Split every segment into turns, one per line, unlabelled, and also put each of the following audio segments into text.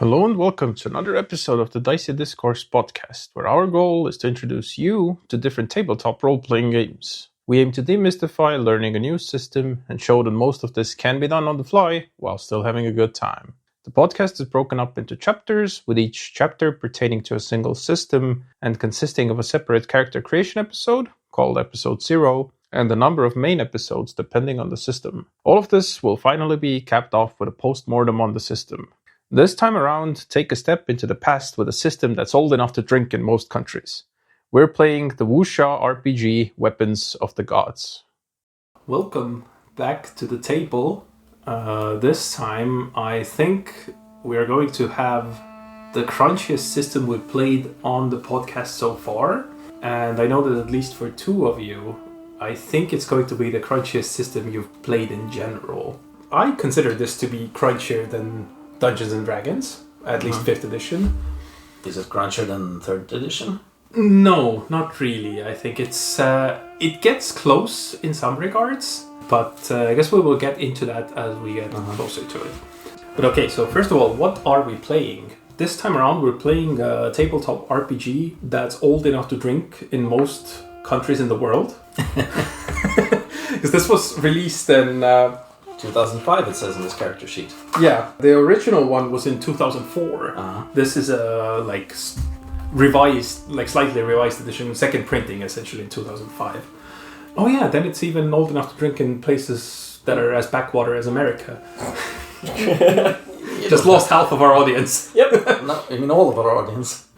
Hello and welcome to another episode of the Dicey Discourse podcast, where our goal is to introduce you to different tabletop role-playing games. We aim to demystify learning a new system and show that most of this can be done on the fly while still having a good time. The podcast is broken up into chapters, with each chapter pertaining to a single system and consisting of a separate character creation episode, called Episode 0, and a number of main episodes depending on the system. All of this will finally be capped off with a post-mortem on the system. This time around, take a step into the past with a system that's old enough to drink in most countries. We're playing the Wuxia RPG, Weapons of the Gods. Welcome back to the table. This time, I think we're going to have the crunchiest system we've played on the podcast so far. And I know that at least for two of you, I think it's going to be the crunchiest system you've played in general. I consider this to be crunchier than Dungeons and Dragons, at least 5th edition.
Is it crunchier than 3rd edition?
No, not really. I think it gets close in some regards, but I guess we will get into that as we get closer to it. But okay, so first of all, what are we playing? This time around, we're playing a tabletop RPG that's old enough to drink in most countries in the world. Because this was released in
2005, it says in this character sheet.
Yeah, the original one was in 2004. This is a revised, slightly revised edition, second printing essentially in 2005. Oh yeah, then it's even old enough to drink in places that are as backwater as America. Just lost half of our audience.
Yep, no, I mean all of our audience.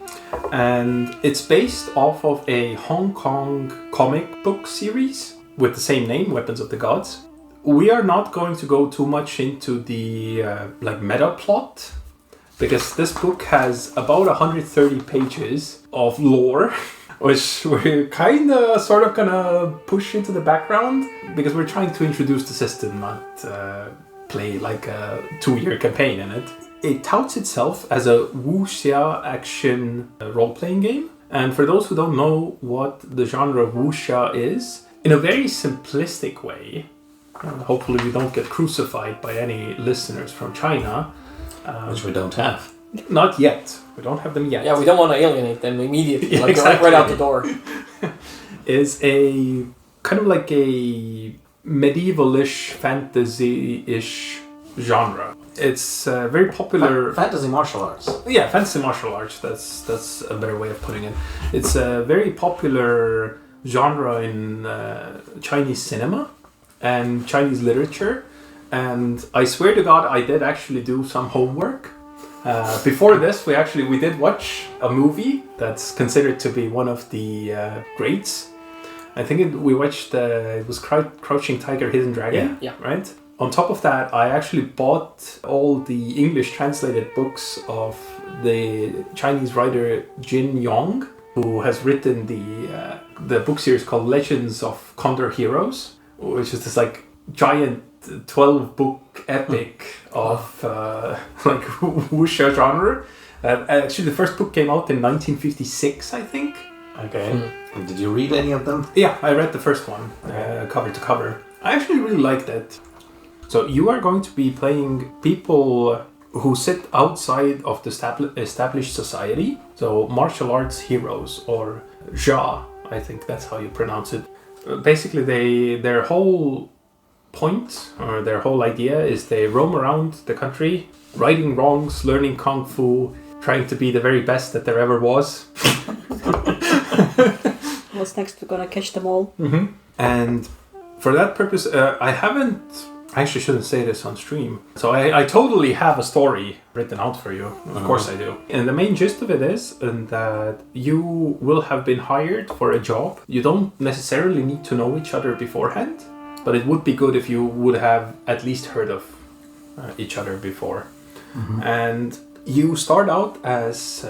And it's based off of a Hong Kong comic book series with the same name, Weapons of the Gods. We are not going to go too much into the meta plot, because this book has about 130 pages of lore, which we're sort of gonna push into the background, because we're trying to introduce the system, not play like a 2-year campaign in it. It touts itself as a wuxia action role-playing game, and for those who don't know what the genre wuxia is, in a very simplistic way, hopefully we don't get crucified by any listeners from China.
Which we don't have.
Not yet. We don't have them yet.
Yeah, we don't want to alienate them immediately.
Yeah,
exactly. Right out the door.
Is a kind of like a medievalish, fantasy-ish genre. It's very popular.
Fantasy martial arts.
Yeah, fantasy martial arts. That's a better way of putting it. It's a very popular genre in Chinese cinema and Chinese literature, and I swear to God, I did actually do some homework. Before this, we did watch a movie that's considered to be one of the greats. I think we watched it was Crouching Tiger, Hidden Dragon.
Yeah.
Right. On top of that, I actually bought all the English translated books of the Chinese writer Jin Yong, who has written the book series called Legends of Condor Heroes, which is this giant 12-book epic of wuxia genre. Actually, the first book came out in 1956, I think.
Okay. And did you read any of them?
Yeah, I read the first one, cover to cover. I actually really liked it. So you are going to be playing people who sit outside of the established society. So martial arts heroes, or Jia, I think that's how you pronounce it. Basically, their whole point, or their whole idea, is they roam around the country, righting wrongs, learning kung fu, trying to be the very best that there ever was.
What's next? We're gonna catch them all.
Mm-hmm. And for that purpose, I actually shouldn't say this on stream. So I totally have a story written out for you. Of course I do. And the main gist of it is that you will have been hired for a job. You don't necessarily need to know each other beforehand, but it would be good if you would have at least heard of each other before. Mm-hmm. And you start out as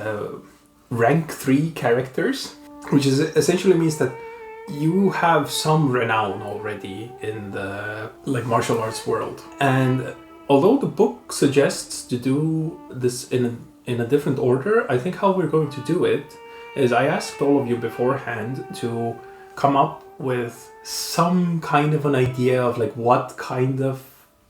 rank 3 characters, which essentially means that you have some renown already in the martial arts world. And although the book suggests to do this in a different order, I think how we're going to do it is I asked all of you beforehand to come up with some kind of an idea of what kind of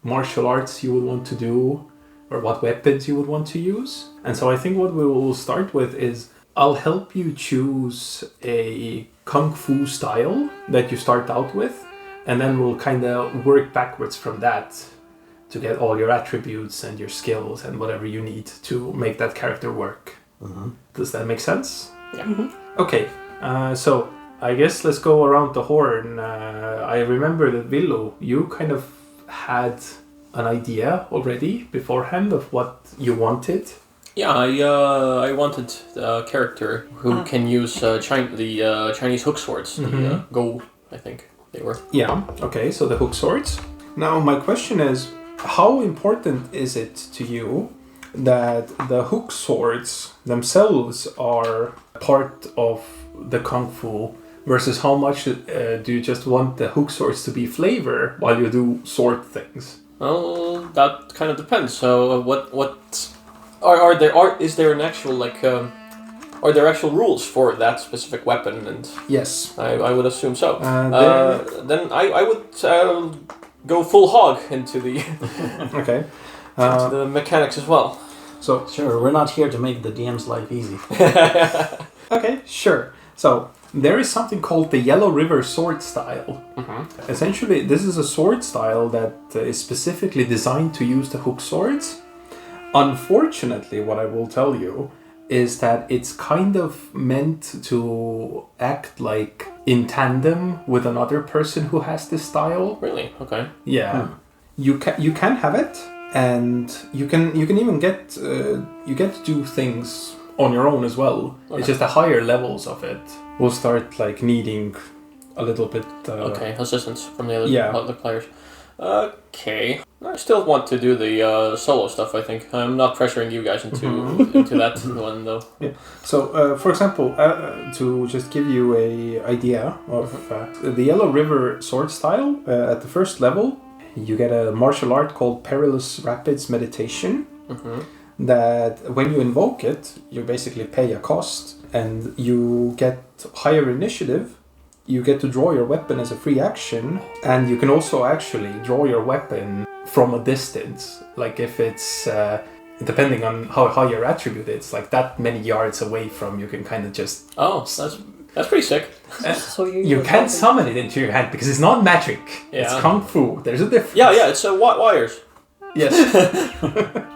martial arts you would want to do or what weapons you would want to use. And so I think what we will start with is I'll help you choose a kung fu style that you start out with, and then we'll kind of work backwards from that to get all your attributes and your skills and whatever you need to make that character work. Mm-hmm. Does that make sense?
Yeah.
Mm-hmm.
Okay, so I guess let's go around the horn. I remember that Villo, you kind of had an idea already beforehand of what you wanted.
Yeah, I wanted a character who can use the Chinese hook swords. The Go, I think they were.
Yeah, okay, so the hook swords. Now my question is, how important is it to you that the hook swords themselves are part of the kung fu versus how much do you just want the hook swords to be flavor while you do sword things?
Well, that kind of depends. So is there an actual are there actual rules for that specific weapon? And
Yes.
I would assume so.
Then
I would go full hog into the
okay.
into the mechanics as well.
So
Sure, we're not here to make the DM's life easy.
okay, sure. So there is something called the Yellow River sword style.
Mm-hmm.
Essentially, this is a sword style that is specifically designed to use the hook swords. Unfortunately, what I will tell you is that it's kind of meant to act like in tandem with another person who has this style.
Really? Okay.
Yeah, you can have it, and you can even get you get to do things on your own as well.
Okay.
It's just the higher levels of it will start like needing a little bit.
Assistance from the other players. Okay. I still want to do the solo stuff, I think. I'm not pressuring you guys into that one, though.
Yeah. So, for example, to just give you a idea of the Yellow River sword style, at the first level, you get a martial art called Perilous Rapids Meditation. That when you invoke it, you basically pay a cost, and you get higher initiative. You get to draw your weapon as a free action, and you can also actually draw your weapon from a distance. Like if it's, depending on how high your attribute is, like that many yards away from, you can kind of just...
Oh, that's pretty sick.
So
you can't summon it into your hand because it's not magic.
Yeah.
It's kung fu. There's a difference.
Yeah, it's wires.
Yes.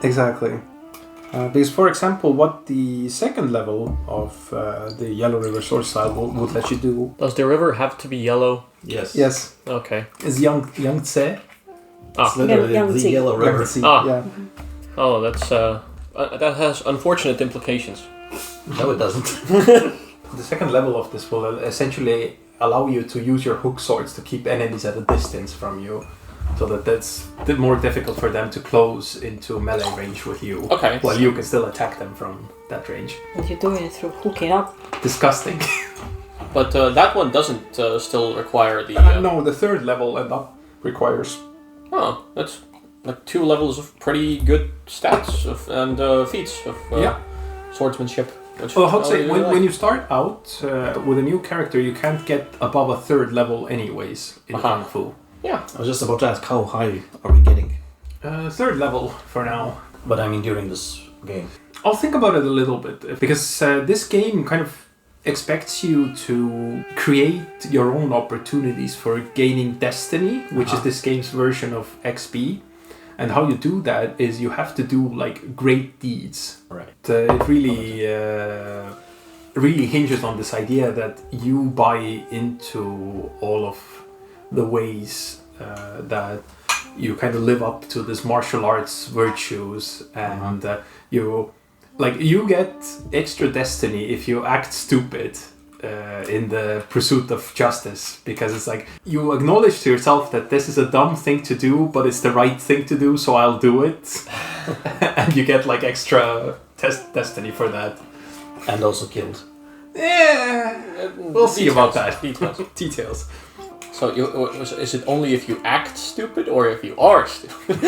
Exactly. Because, for example, what the second level of the Yellow River sword style would let you do...
Does the river have to be yellow?
Yes.
Yes.
Okay.
Is Yangtze.
It's literally the
Yangtze.
Yellow River.
Yeah.
Oh, that's that has unfortunate implications.
No, it doesn't.
The second level of this will essentially allow you to use your hook swords to keep enemies at a distance from you, so that that's more difficult for them to close into melee range with you.
Okay.
While you can still attack them from that range.
And you're doing it through hooking up.
Disgusting.
But that one doesn't still require the...
No, the third level and up requires...
Oh, that's like 2 levels of pretty good stats and feats of swordsmanship. Which
Well, I'd say
I really
when
like.
you start out with a new character, you can't get above a third level anyways in Kung Fu.
Yeah.
I was just about to ask, how high are we getting?
Third level for now.
But I mean during this game.
I'll think about it a little bit, because this game kind of expects you to create your own opportunities for gaining destiny, which is this game's version of XP. And how you do that is you have to do like great deeds.
Right.
It really hinges on this idea that you buy into all of the ways that you kind of live up to this martial arts virtues, and you get extra destiny if you act stupid in the pursuit of justice, because it's like you acknowledge to yourself that this is a dumb thing to do, but it's the right thing to do, so I'll do it. And you get like extra destiny for that.
And also killed.
Yeah, we'll see about that.
Details.
Details.
So is it only if you act stupid or if you are stupid?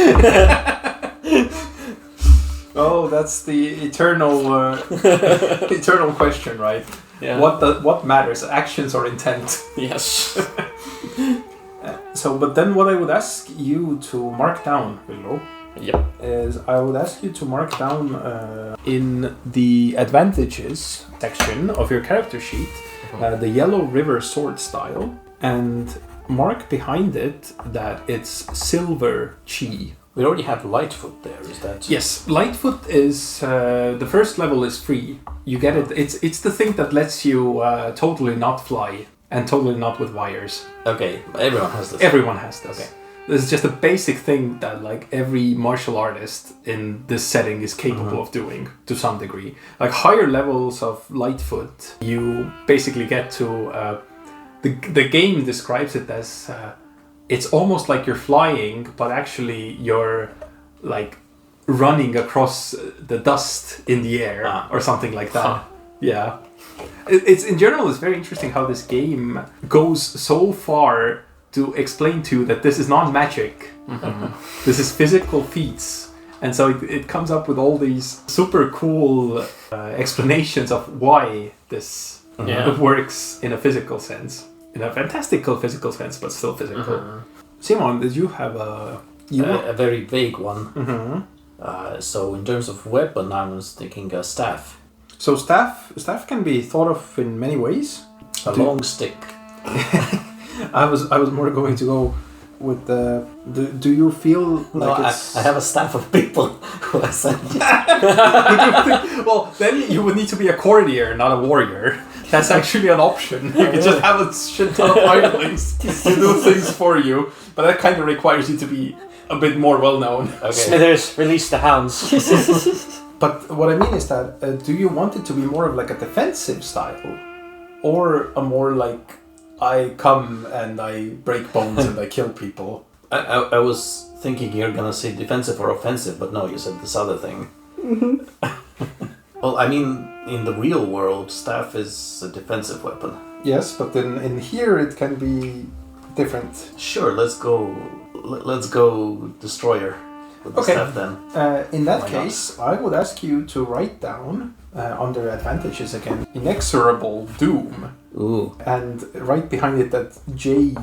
Oh, that's the eternal eternal question, right?
Yeah.
What matters, actions or intent?
Yes.
So, but then what I would ask you to mark down, Willow,
Yep.
is I would ask you to mark down in the advantages section of your character sheet the yellow river sword style, and mark behind it that it's silver chi.
We already have Lightfoot there, is that?
Yes, Lightfoot is the first level is free. You get it. It's the thing that lets you totally not fly and totally not with wires.
Okay, everyone has this.
Everyone has this.
Okay.
This is just a basic thing that like every martial artist in this setting is capable of doing to some degree. Like higher levels of Lightfoot, you basically get to the game describes it as it's almost like you're flying, but actually you're like running across the dust in the air or something like that. Huh. Yeah. It's in general, it's very interesting how this game goes so far to explain to you that this is not magic. This is physical feats. And so it comes up with all these super cool explanations of why this works in a physical sense. In a fantastical physical sense, but still physical. Simon, did you have a
very vague one? So in terms of weapon, I was thinking a staff.
So staff can be thought of in many ways.
A long stick.
I was more going to go with the. Do you feel like it's?
I have a staff of people who I sent.
Well, then you would need to be a courtier, not a warrior. That's actually an option. You can just have a shit ton of idlings to do things for you, but that kind of requires you to be a bit more well known.
Okay. Smithers, release the hounds.
But what I mean is that do you want it to be more of like a defensive style, or a more like I come and I break bones and I kill people?
I was thinking you're gonna say defensive or offensive, but no, you said this other thing. Well, I mean, in the real world, staff is a defensive weapon.
Yes, but then in here it can be different.
Sure, let's go destroyer with the staff then.
In that case, I would ask you to write down under advantages again, inexorable doom.
Ooh.
And right behind it that jade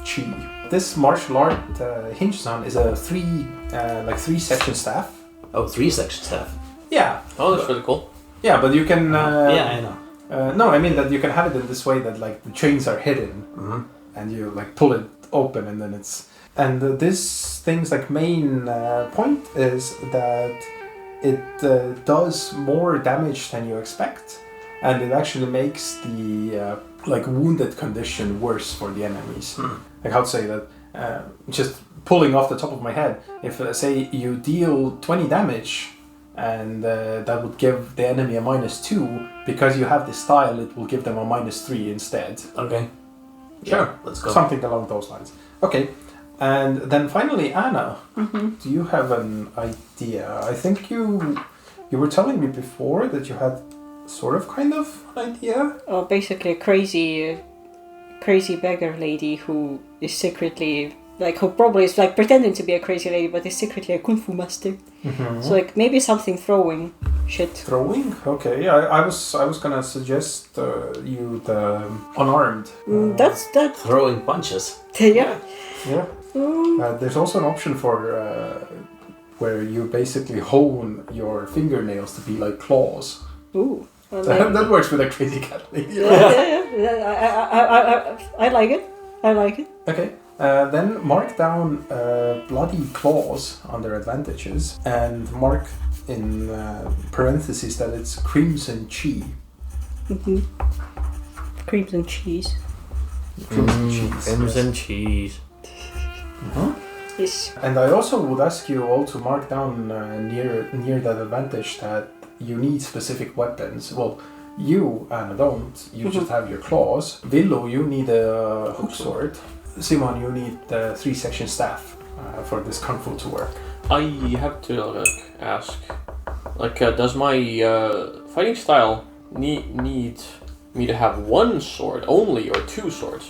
chi. This martial art hinges on is a three section staff.
Oh, 3-section staff.
Yeah.
Oh, that's really cool.
Yeah, but you can.
Yeah, I know.
No, I mean that you can have it in this way that like the chains are hidden, and you like pull it open, and then it's. And this thing's like main point is that it does more damage than you expect, and it actually makes the like wounded condition worse for the enemies. Like how to say that? Just pulling off the top of my head, if say you deal 20 damage. And that would give the enemy a -2. Because you have this style, it will give them a -3 instead.
Okay.
Sure,
yeah, let's go.
Something along those lines. Okay. And then finally, Anna, do you have an idea? I think you were telling me before that you had sort of kind of an idea?
Basically a crazy beggar lady who is secretly... Like, who probably is like pretending to be a crazy lady, but is secretly a kung fu master. So like maybe something throwing shit.
Throwing? Okay, I was gonna suggest you the unarmed.
That's that.
Throwing punches.
Yeah.
Yeah. There's also an option for where you basically hone your fingernails to be like claws.
Ooh.
That works with a crazy cat lady.
I like it. I like it.
Okay. Then mark down bloody claws under advantages and mark in parentheses that it's crimson chi.
Crimson cheese.
Crimson cheese.
Yes.
And I also would ask you all to mark down near that advantage that you need specific weapons. Well, you, Anna, don't. You just have your claws. Villo, you need a hook sword. Simon, you need the 3-section staff for this kung fu to work.
I have to ask, does my fighting style need me to have one sword only or 2 swords?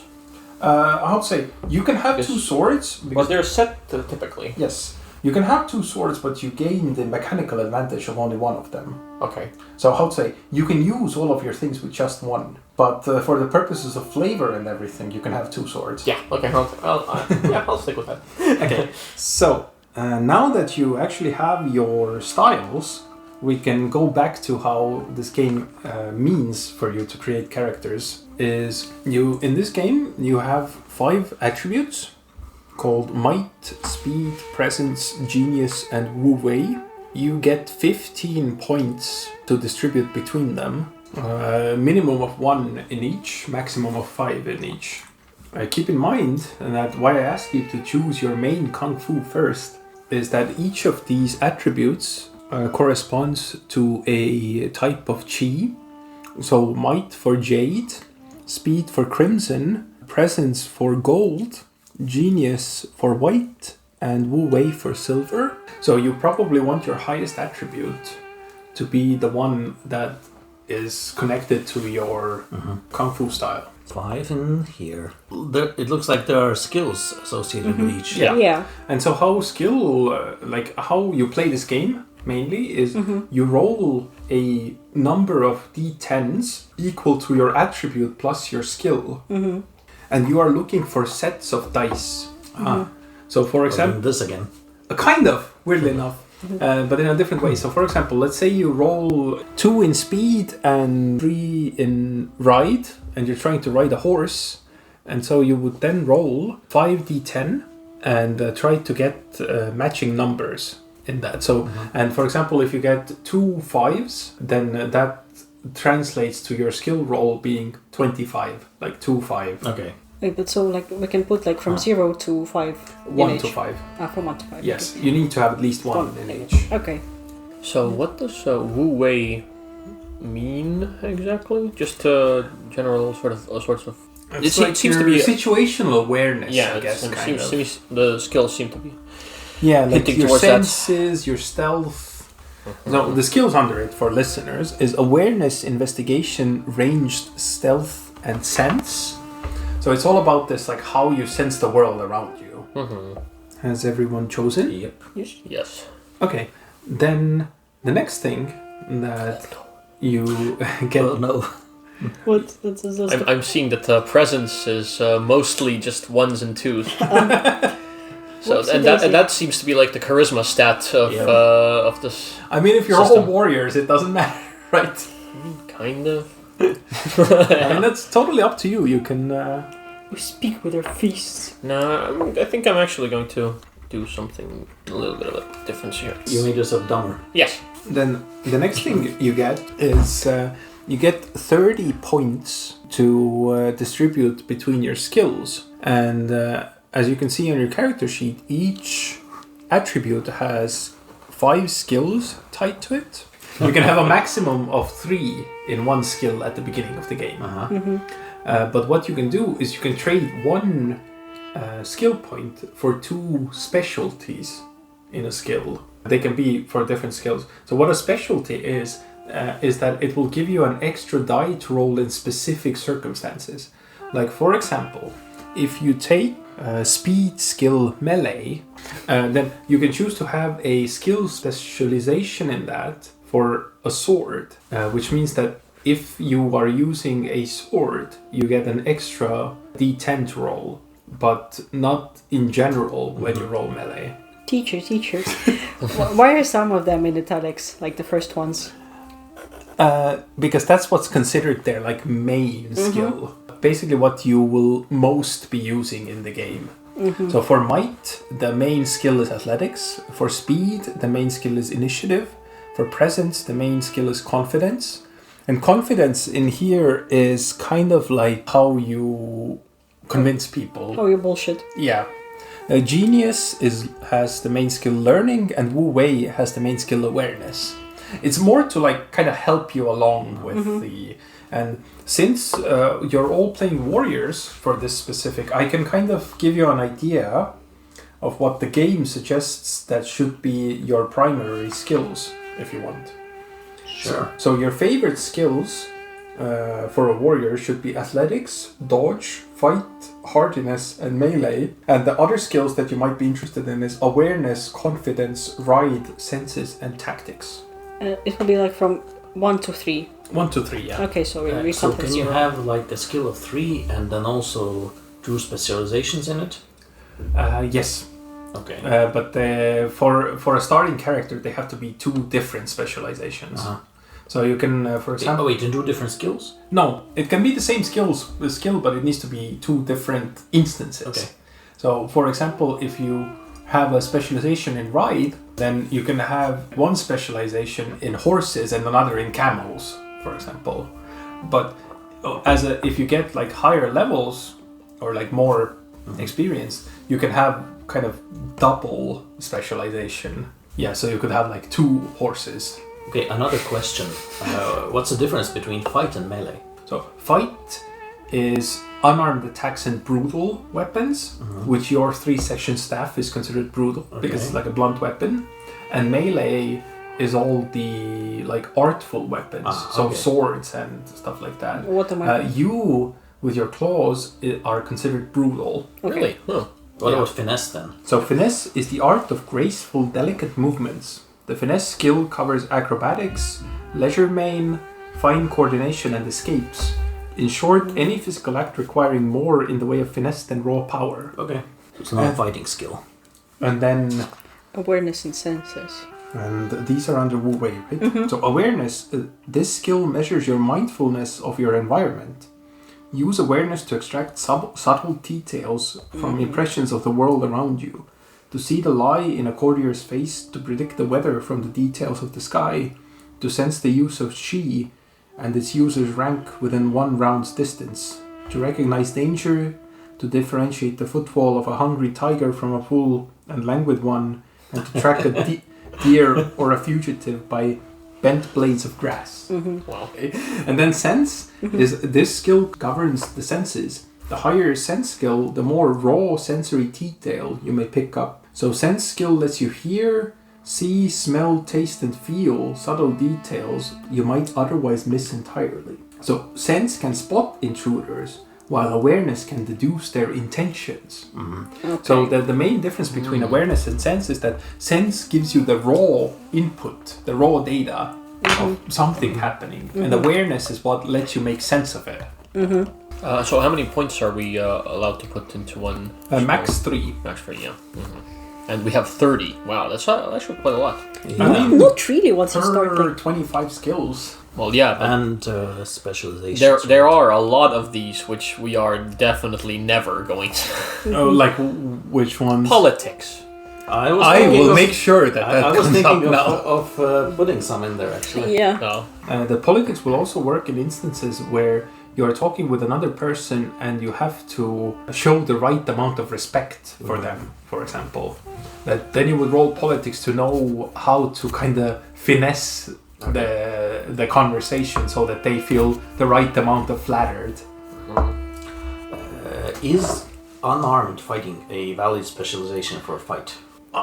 I would say you can have 2 swords.
But they're set typically.
Yes. You can have 2 swords, but you gain the mechanical advantage of only one of them.
Okay.
So how to say, you can use all of your things with just one. But for the purposes of flavor and everything, you can have 2 swords.
Yeah, okay. I'll stick with that.
Okay. So, now that you actually have your styles, we can go back to how this game means for you to create characters. In this game you have 5 attributes called Might, Speed, Presence, Genius, and Wu Wei. You get 15 points to distribute between them. Minimum of 1 in each, maximum of 5 in each. Keep in mind that why I ask you to choose your main Kung Fu first is that each of these attributes corresponds to a type of Qi. So Might for Jade, Speed for Crimson, Presence for Gold, Genius for White, and Wu Wei for Silver. So you probably want your highest attribute to be the one that is connected to your Kung Fu style.
5 in here. It looks like there are skills associated with each.
Yeah.
And so how how you play this game mainly is you roll a number of d10s equal to your attribute plus your skill. And you are looking for sets of dice. So for example...
this again.
Kind of, weirdly enough. But in a different way. So for example, let's say you roll 2 in speed and 3 in ride, and you're trying to ride a horse. And so you would then roll 5d10 and try to get matching numbers in that. So, and for example, if you get 2 5s, then that translates to your skill roll being 25, like 2 5.
Okay.
Wait, but so like we can put like from 0 to 5.
1 to 5.
From 1 to 5.
Yes,
okay.
You need to have at least one in each.
Okay.
So what does Wu Wei mean exactly? Just general sorts of.
It seems to be situational awareness.
Yeah,
I guess
the skills seem to be.
Yeah, like
hinting
your
towards
senses, your stealth. No, the skills under it for listeners is awareness, investigation, ranged, stealth, and sense. So it's all about this, like how you sense the world around you. Has everyone chosen?
Yep.
Yes.
Okay. Then the next thing that you get.
Well, no.
What?
I'm seeing that presence is mostly just 1s and 2s. So and that seems to be like the charisma stat of this.
I mean, if you're
system.
all warriors, it doesn't matter, right?
Kind of.
I mean, that's totally up to you. You can.
We speak with our fists.
No, I think I'm actually going to do something a little bit of a difference here.
You made yourself dumber.
Yes.
Then the next thing you get is you get 30 points to distribute between your skills. And as you can see on your character sheet, each attribute has 5 skills tied to it. You can have a maximum of 3 in one skill at the beginning of the game. But what you can do is you can trade 1 skill point for 2 specialties in a skill. They can be for different skills. So what a specialty is that it will give you an extra die to roll in specific circumstances. Like for example, if you take speed skill melee, then you can choose to have a skill specialization in that for a sword, which means that if you are using a sword, you get an extra d10 to roll, but not in general when you roll melee.
Teachers. Why are some of them in italics, like the first ones?
Because that's what's considered their like main skill. Basically what you will most be using in the game. So for might, the main skill is athletics. For speed, the main skill is initiative. For presence, the main skill is confidence. And confidence in here is kind of like how you convince people.
Oh, you bullshit.
Yeah. Genius has the main skill learning, and Wu Wei has the main skill awareness. It's more to like kind of help you along with the... And since you're all playing warriors for this specific, I can kind of give you an idea of what the game suggests that should be your primary skills, if you want.
Sure.
So your favorite skills for a warrior should be athletics, dodge, fight, hardiness, and melee. And the other skills that you might be interested in is awareness, confidence, ride, senses, and tactics.
It will be like from 1 to 3.
1 to 3, yeah.
Okay, so we
So
can't
can you have like a skill of 3 and then also do specializations in it?
Yes.
Okay.
But for a starting character, they have to be 2 different specializations. So you can, for example...
Wait, 2 different skills?
No, it can be the same skill, but it needs to be 2 different instances.
Okay.
So, for example, if you have a specialization in ride, then you can have one specialization in horses and another in camels, for example. But if you get like higher levels or like more experience, you can have kind of double specialization. Yeah, so you could have like 2 horses.
Okay, another question. What's the difference between fight and melee?
So fight is unarmed attacks and brutal weapons, which your 3-section staff is considered brutal because it's like a blunt weapon. And melee is all the like artful weapons, swords and stuff like that.
What am I?
You with your claws are considered brutal.
Okay. Really? Huh. What about finesse then?
So finesse is the art of graceful, delicate movements. The finesse skill covers acrobatics, legerdemain, fine coordination, and escapes. In short, any physical act requiring more in the way of finesse than raw power.
Okay. So it's not a fighting skill.
And then...
Awareness and senses.
And these are under Wu Wei, right? So awareness, this skill measures your mindfulness of your environment. Use awareness to extract subtle details from impressions of the world around you. To see the lie in a courtier's face, to predict the weather from the details of the sky, to sense the use of Qi and its user's rank within 1 round's distance, to recognize danger, to differentiate the footfall of a hungry tiger from a full and languid one, and to track a deer or a fugitive by bent blades of grass.
Wow.
And then sense is this skill governs the senses. The higher your sense skill, the more raw sensory detail you may pick up. So sense skill lets you hear, see, smell, taste, and feel subtle details you might otherwise miss entirely. So sense can spot intruders, while awareness can deduce their intentions. Okay. So the main difference between awareness and sense is that sense gives you the raw input, the raw data of something happening, and awareness is what lets you make sense of it.
So how many points are we allowed to put into one?
Max 3.
Max 3, yeah. And we have 30. Wow, that's actually quite a lot.
Yeah.
I mean,
not really once you start.
25 skills.
Well, yeah, but
and specializations.
There are a lot of these which we are definitely never going to.
Oh, like which ones?
Politics.
I will
make sure that
I was
comes
thinking
up
of putting some in there actually.
Yeah.
No.
The politics will also work in instances where you are talking with another person and you have to show the right amount of respect for them, for example. That then you would roll politics to know how to kind of finesse the conversation so that they feel the right amount of flattered.
Is unarmed fighting a valid specialization for a fight?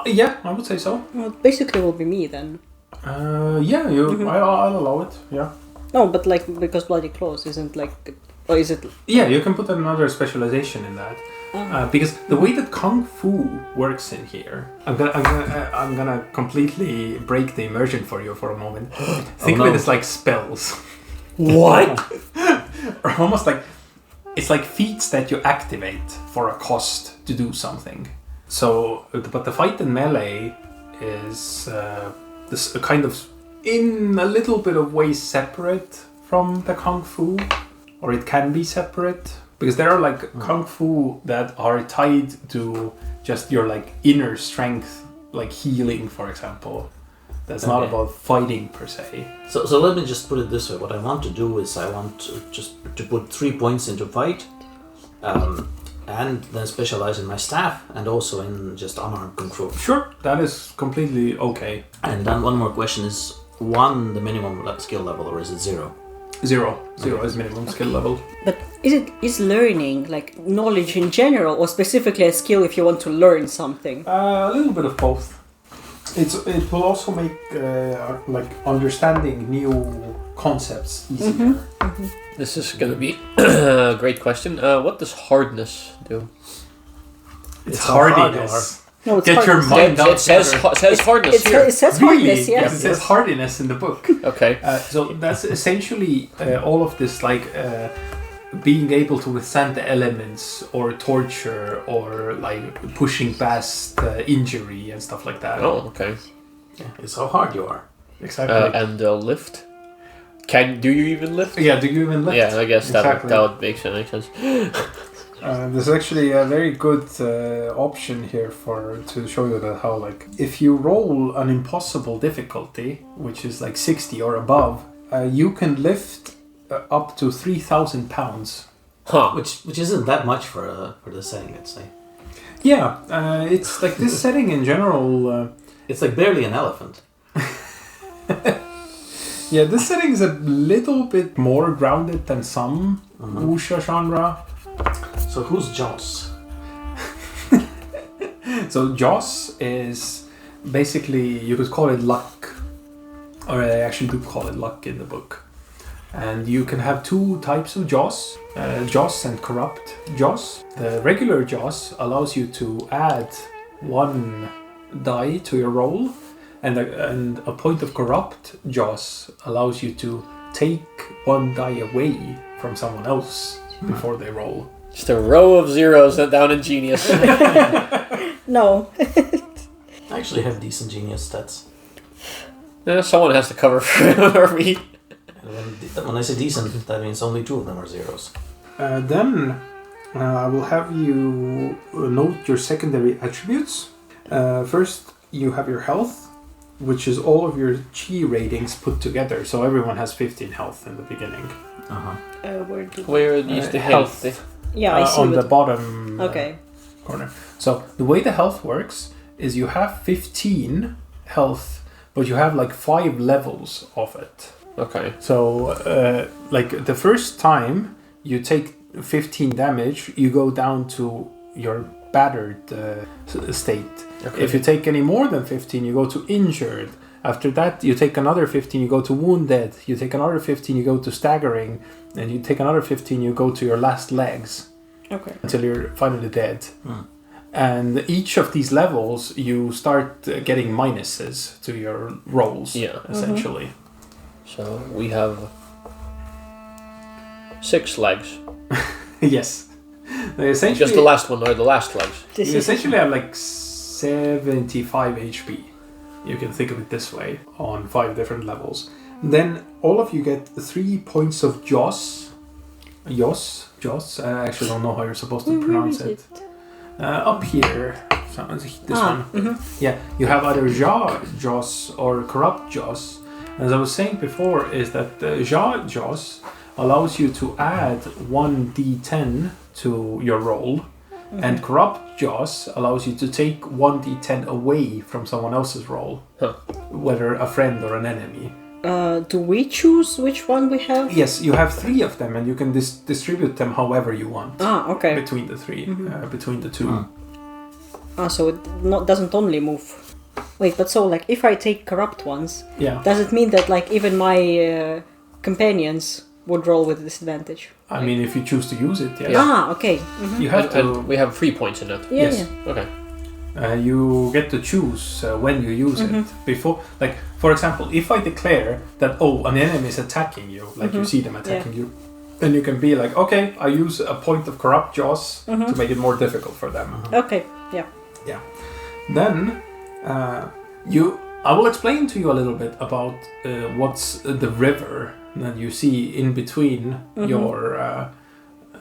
Yeah, I would say so.
Well, basically, it will be me then.
Yeah, I'll allow it. Yeah.
No, but like because bloody claws isn't like, or is it?
Yeah, you can put another specialization in that. Because the way that Kung Fu works in here, I'm gonna completely break the immersion for you for a moment. Think of it as like spells.
What?
Or almost like it's like feats that you activate for a cost to do something. So, but the fight in melee is this kind of in a little bit of ways separate from the Kung Fu, or it can be separate. Because there are like Kung Fu that are tied to just your like inner strength, like healing, for example. That's not about fighting per se.
So let me just put it this way. What I want to do is I want to put 3 points into fight, and then specialize in my staff and also in just unarmed Kung Fu.
Sure, that is completely okay.
And then one more question is 1 the minimum skill level, or is it 0?
0 is minimum skill level.
But is learning like knowledge in general, or specifically a skill if you want to learn something?
A little bit of both. It will also make like understanding new concepts easier.
This is going to be a great question. What does hardness do?
It's hardiness.
No, it's
Get
hardness.
your mind out.
It says hardness here.
It says
Really?
hardness, yes.
Yes, it says hardiness in the book.
Okay.
So that's essentially all of this like being able to withstand the elements or torture or like pushing past injury and stuff like that.
Oh, okay.
Yeah, it's how hard you are.
Exactly.
And lift. Do you even lift?
Yeah, do you even lift?
Yeah, I guess
Exactly.
that would make sense.
There's actually a very good option here to show you that how, like, if you roll an impossible difficulty, which is like 60 or above, you can lift up to 3,000 pounds.
Huh.
Which isn't that much for the setting, I'd say.
Yeah, it's like this setting in general.
It's like barely an elephant.
Yeah, this setting is a little bit more grounded than some Wuxia genre.
So who's Joss?
So Joss is basically, you could call it luck. Or I actually do call it luck in the book. And you can have two types of Joss. Joss and corrupt Joss. The regular Joss allows you to add one die to your roll. And a point of corrupt Joss allows you to take one die away from someone else before they roll.
Just a row of zeros down in Genius.
No.
I actually have decent genius stats.
Yeah, someone has to cover for me.
And when I say decent, that means only 2 of them are zeros.
Then I will have you note your secondary attributes. First, you have your health, which is all of your chi ratings put together. So everyone has 15 health in the beginning.
Where
Where is the
health?
health?
Yeah, I see.
On the bottom
Okay.
corner. So the way the health works is you have 15 health, but you have like 5 levels of it.
Okay.
So like the first time you take 15 damage, you go down to your battered state.
Okay.
If you take any more than 15, you go to injured. After that, you take another 15, you go to wounded. You take another 15, you go to staggering. And you take another 15, you go to your last legs.
Okay.
Until you're finally dead. And each of these levels, you start getting minuses to your rolls, essentially.
So we have 6 legs.
Yes. Essentially,
Just the last one, or the last legs.
you essentially have like 75 HP. You can think of it this way, on 5 different levels. Then all of you get 3 points of Joss. Joss. I actually don't know how you're supposed to pronounce it. Up here. This one. Yeah, you have either Joss or corrupt Joss. As I was saying before, is that Joss allows you to add 1d10 to your roll. And corrupt Joss allows you to take 1d10 away from someone else's roll. Whether a friend or an enemy.
Do we choose which one we have?
Yes, you have 3 of them, and you can distribute them however you want.
Okay.
Between the 3, between the 2.
So it doesn't only move. Wait, but so like if I take corrupt ones, does it mean that like even my companions would roll with disadvantage?
I mean, if you choose to use it, yes.
Okay.
You have to.
And we have 3 points in it.
Yes.
Okay.
You get to choose when you use it. Before, like, for example, if I declare that, an enemy is attacking you, like you see them attacking you, then you can be like, okay, I use a point of corrupt Joss to make it more difficult for them.
Okay, yeah.
Then, I will explain to you a little bit about what's the river that you see in between your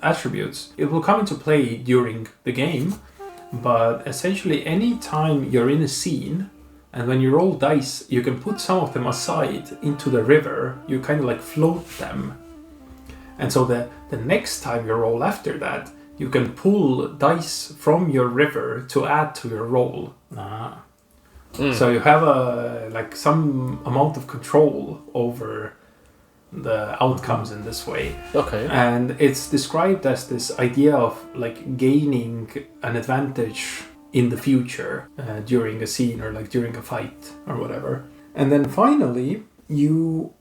attributes. It will come into play during the game. But essentially, any time you're in a scene, and when you roll dice, you can put some of them aside into the river. You kind of like float them. And so the next time you roll after that, you can pull dice from your river to add to your roll. So you have some amount of control over the outcomes in this way.
Okay.
And it's described as this idea of like gaining an advantage in the future during a scene or like during a fight or whatever. And then finally, you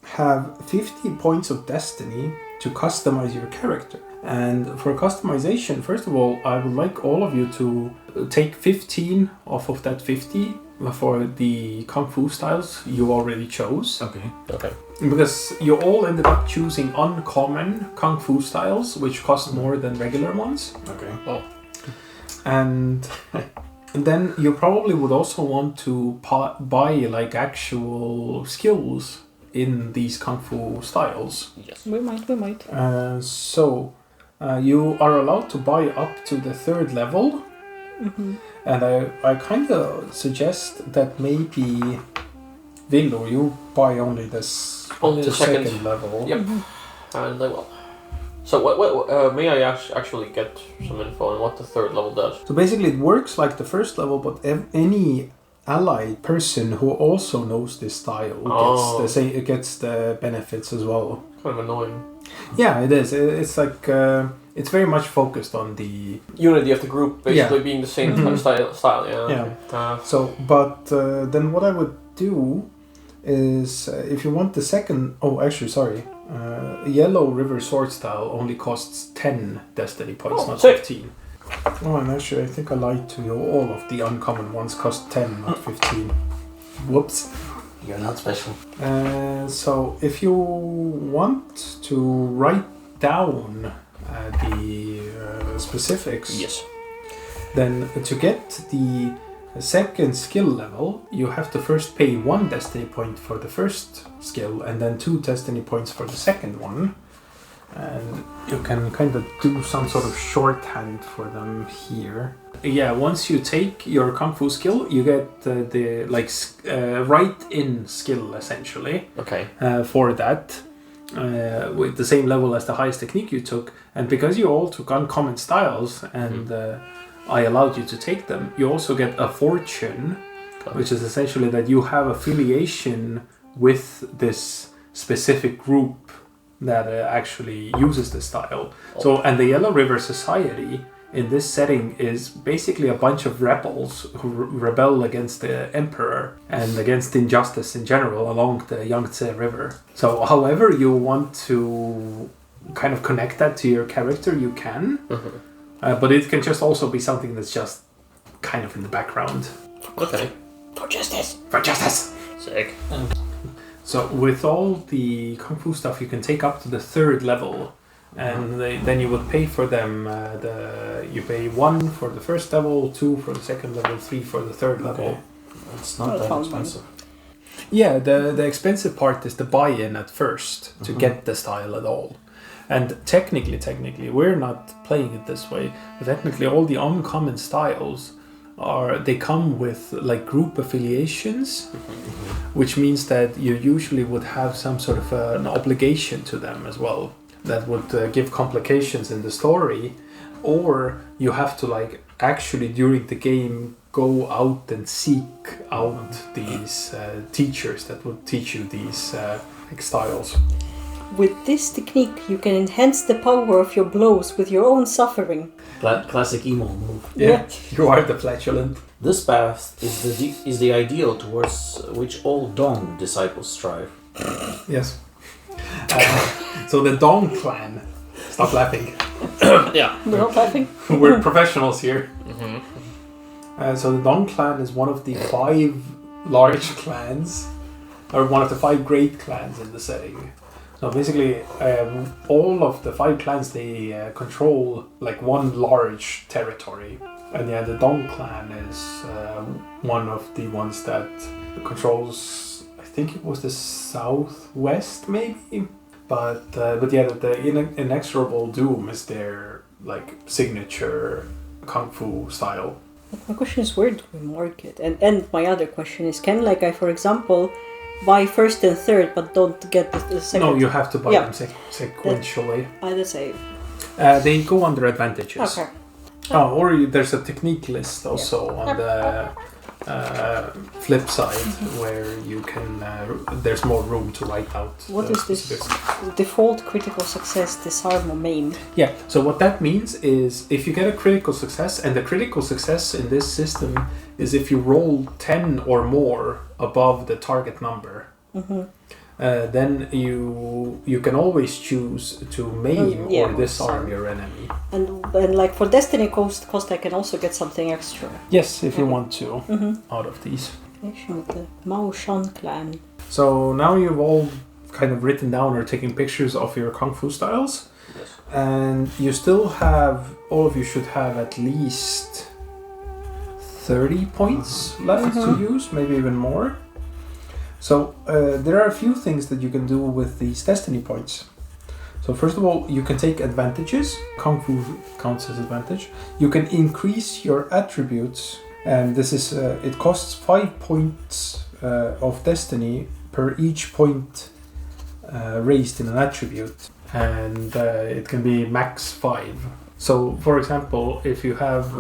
have 50 points of destiny to customize your character. And for customization, first of all, I would like all of you to take 15 off of that 50 for the Kung Fu styles you already chose.
Okay.
Because you all ended up choosing uncommon Kung Fu styles, which cost more than regular ones.
Okay.
Oh.
And then you probably would also want to buy like actual skills in these Kung Fu styles.
Yes.
We might.
So you are allowed to buy up to the 3rd level.
Mm-hmm.
And I kind of suggest that maybe Vildo, you buy only this
Only the
second
second
level.
Yep. And I will. So what may I actually get some info on what the 3rd level does?
So basically it works like the 1st level, but any allied person who also knows this style gets the benefits as well.
Kind of annoying.
Yeah, it is. It's like it's very much focused on the
unity of the group, basically being the same kind of style. Yeah.
Okay. Then what I would do is if you want the second. Oh, actually, sorry. Yellow River Sword style only costs 10 destiny points, not 15. Oh, and actually, I think I lied to you. All of the uncommon ones cost 10, not 15. Whoops.
You're not special.
So if you want to write down the specifics,
yes,
then to get the second skill level, you have to first pay 1 destiny point for the first skill and then 2 destiny points for the second one. And you can kind of do some sort of shorthand for them here. Yeah, once you take your Kung Fu skill, you get the write-in skill essentially.
Okay.
For that, with the same level as the highest technique you took, and because you all took uncommon styles, and I allowed you to take them, you also get a fortune, which is essentially that you have affiliation with this specific group that actually uses the style. So, and the Yellow River Society in this setting is basically a bunch of rebels who rebel against the Emperor and against injustice in general along the Yangtze River. So however you want to kind of connect that to your character, you can. But it can just also be something that's just kind of in the background.
Okay.
For justice!
For justice!
Sick.
So with all the Kung Fu stuff, you can take up to the 3rd level, and then you would pay for them. You pay 1 for the 1st level, 2 for the 2nd level, 3 for the 3rd level.
It's not that expensive.
Yeah, the expensive part is the buy-in at first to get the style at all. And technically, we're not playing it this way, but technically all the uncommon styles they come with like group affiliations, which means that you usually would have some sort of an obligation to them as well that would give complications in the story, or you have to like actually during the game go out and seek out these teachers that would teach you these styles.
With this technique, you can enhance the power of your blows with your own suffering.
Classic emo move.
Yeah, you are the flatulent.
This path is the ideal towards which all Dong disciples strive.
Yes. So the Dong clan. Stop laughing.
Yeah.
We're not laughing.
We're professionals here. So the Dong clan is one of the 5 large clans, or one of the 5 great clans in the setting. So basically, all of the 5 clans, they control like one large territory. And yeah, the Dong clan is one of the ones that controls, I think it was the southwest maybe? But yeah, the Inexorable Doom is their like signature Kung Fu style.
My question is, where do we mark it? And my other question is, can like I, for example, buy 1st and 3rd, but don't get the second?
No, you have to buy them sequentially.
That's a...
They go under advantages.
Okay.
Oh, or there's a technique list also on the flip side where you can. There's more room to write out.
What is this? Default critical success, disarm or maim?
Yeah. So what that means is if you get a critical success, and the critical success in this system is if you roll 10 or more above the target number. Then you can always choose to maim or disarm your enemy.
And like for Destiny cost, I can also get something extra.
Yes, if you want to out of these.
Affiliation with the Mao Shan clan.
So now you've all kind of written down or taken pictures of your Kung Fu styles.
Yes.
And you still have, all of you should have at least 30 points left to use, maybe even more. So there are a few things that you can do with these destiny points. So first of all, you can take advantages. Kung Fu counts as advantage. You can increase your attributes, and this is it costs 5 points of destiny per each point raised in an attribute, and it can be max 5. So, for example, if you have,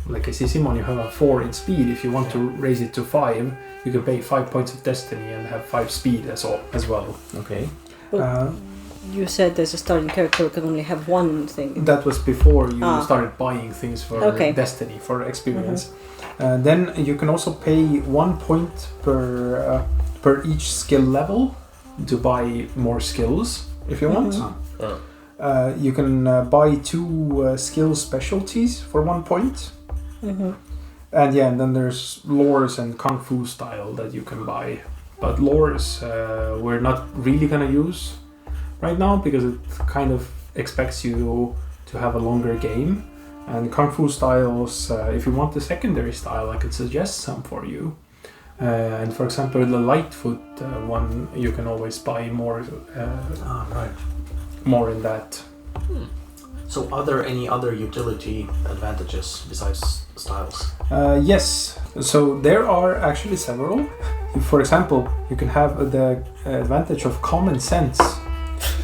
like I see Simon, you have a 4 in speed. If you want to raise it to 5, you can pay 5 points of destiny and have 5 speed as well.
Okay.
You said there's a starting character who can only have one thing.
That was before you started buying things for destiny, for experience. Then you can also pay 1 point per each skill level to buy more skills if you want. You can buy 2 skill specialties for 1 point. And then there's lores and Kung Fu style that you can buy. But lores we're not really going to use right now because it kind of expects you to have a longer game. And Kung Fu styles, if you want the secondary style, I could suggest some for you. And for example, the Lightfoot one, you can always buy more. More in that.
So are there any other utility advantages besides styles?
Yes. So there are actually several. For example, you can have the advantage of common sense.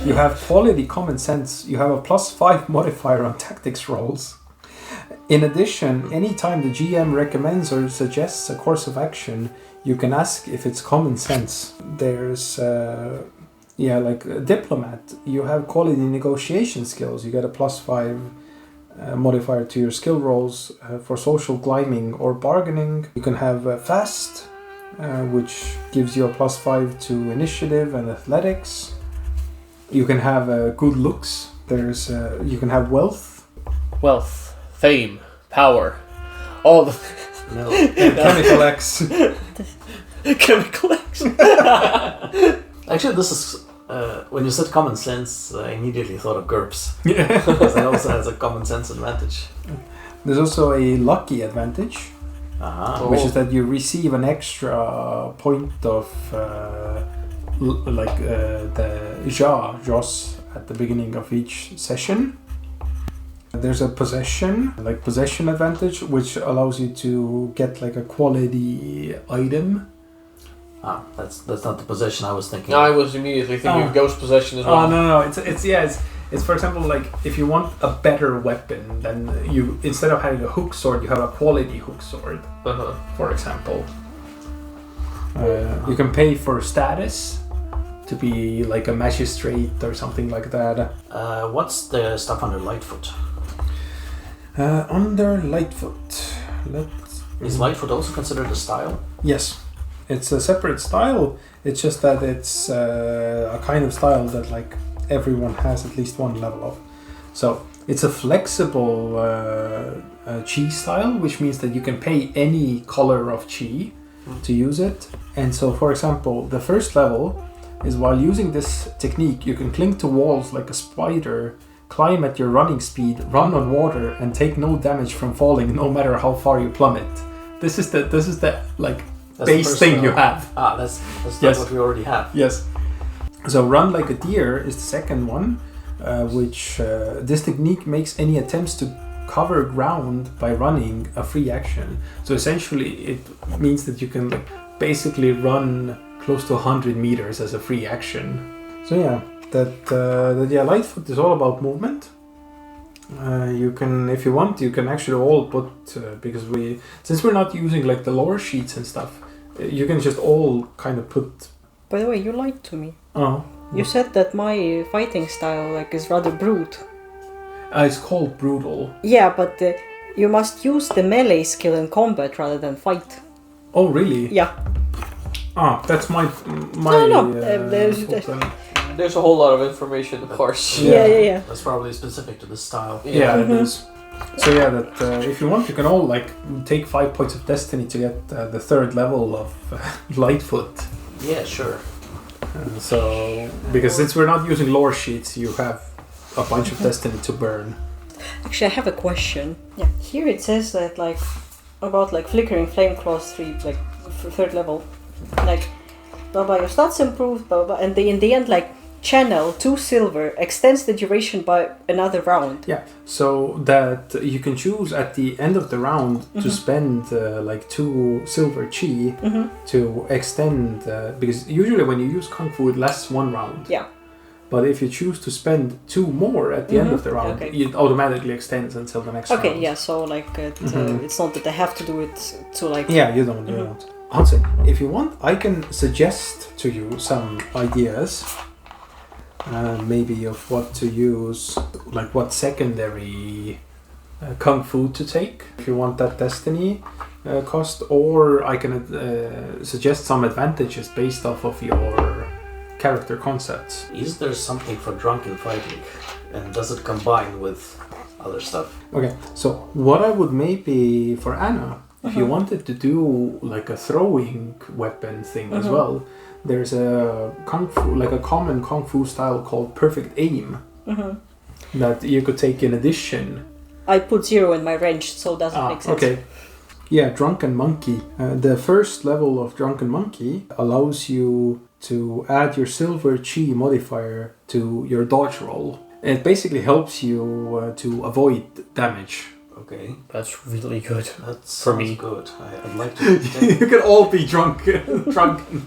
You have quality common sense. You have a +5 modifier on tactics rolls. In addition, anytime the GM recommends or suggests a course of action, you can ask if it's common sense. There's like a diplomat, you have quality negotiation skills. You get a +5 modifier to your skill rolls for social climbing or bargaining. You can have fast, which gives you a +5 to initiative and athletics. You can have good looks. There's you can have wealth,
fame, power, all the
chemical X.
Chemical X.
Actually, this is when you said common sense, I immediately thought of GURPS.
Yeah.
Because it also has a common sense advantage.
There's also a lucky advantage, which is that you receive an extra point of the Joss at the beginning of each session. There's a possession advantage, which allows you to get like a quality item.
That's not the possession I was thinking.
I was immediately thinking of ghost possession as well.
Oh no, it's for example, like if you want a better weapon, then you, instead of having a hook sword, you have a quality hook sword. For example, you can pay for status to be like a magistrate or something like that.
What's the stuff under Lightfoot?
Under Lightfoot,
Is Lightfoot also considered a style?
Yes. It's a separate style. It's just that it's a kind of style that like everyone has at least one level of. So it's a flexible chi style, which means that you can pay any color of chi to use it. And so, for example, the first level is while using this technique, you can cling to walls like a spider, climb at your running speed, run on water, and take no damage from falling, no matter how far you plummet. This is the like. That's base thing you have.
That's yes. What we already have.
Yes. So run like a deer is the second one, which this technique makes any attempts to cover ground by running a free action. So essentially it means that you can like basically run close to 100 meters as a free action. So Lightfoot is all about movement. You can, if you want, you can actually all put because since we're not using like the lore sheets and stuff, you can just all kind of put.
By the way, you lied to me.
Oh.
You said that my fighting style is rather brute.
It's called brutal.
Yeah, but you must use the melee skill in combat rather than fight.
Oh, really?
Yeah.
That's my.
No.
There's a whole lot of information, of course.
Yeah.
That's probably specific to the style.
Yeah, it is. So yeah, that if you want, you can all like take 5 points of destiny to get the 3rd level of Lightfoot.
Yeah, sure.
So because since we're not using lore sheets, you have a bunch of destiny to burn.
Actually, I have a question. Yeah, here it says that like about like flickering flame claws 3, like 3rd level, like blah blah. Your stats improved, blah blah, and in the end like. Channel 2 silver extends the duration by another round.
Yeah, so that you can choose at the end of the round to spend like 2 silver chi to extend, because usually when you use Kung Fu it lasts 1 round.
Yeah.
But if you choose to spend 2 more at the end of the round, it automatically extends until the next round.
Okay, yeah, so like it's not that I have to do it to like...
Yeah, you don't. Hansen, if you want, I can suggest to you some ideas. Maybe of what to use, like what secondary Kung Fu to take, if you want that destiny cost, or I can suggest some advantages based off of your character concepts.
Is there something for drunken fighting, and does it combine with other stuff?
Okay, so what I would maybe, for Anna, if you wanted to do like a throwing weapon thing as well, there's a Kung Fu, like a common Kung Fu style called Perfect Aim that you could take in addition.
I put 0 in my range, so doesn't make sense.
Okay. Yeah, Drunken Monkey. The 1st level of Drunken Monkey allows you to add your silver chi modifier to your dodge roll. It basically helps you to avoid damage.
Okay,
that's really good.
That's
for me.
Good. I'd like to. Take...
You can all be drunken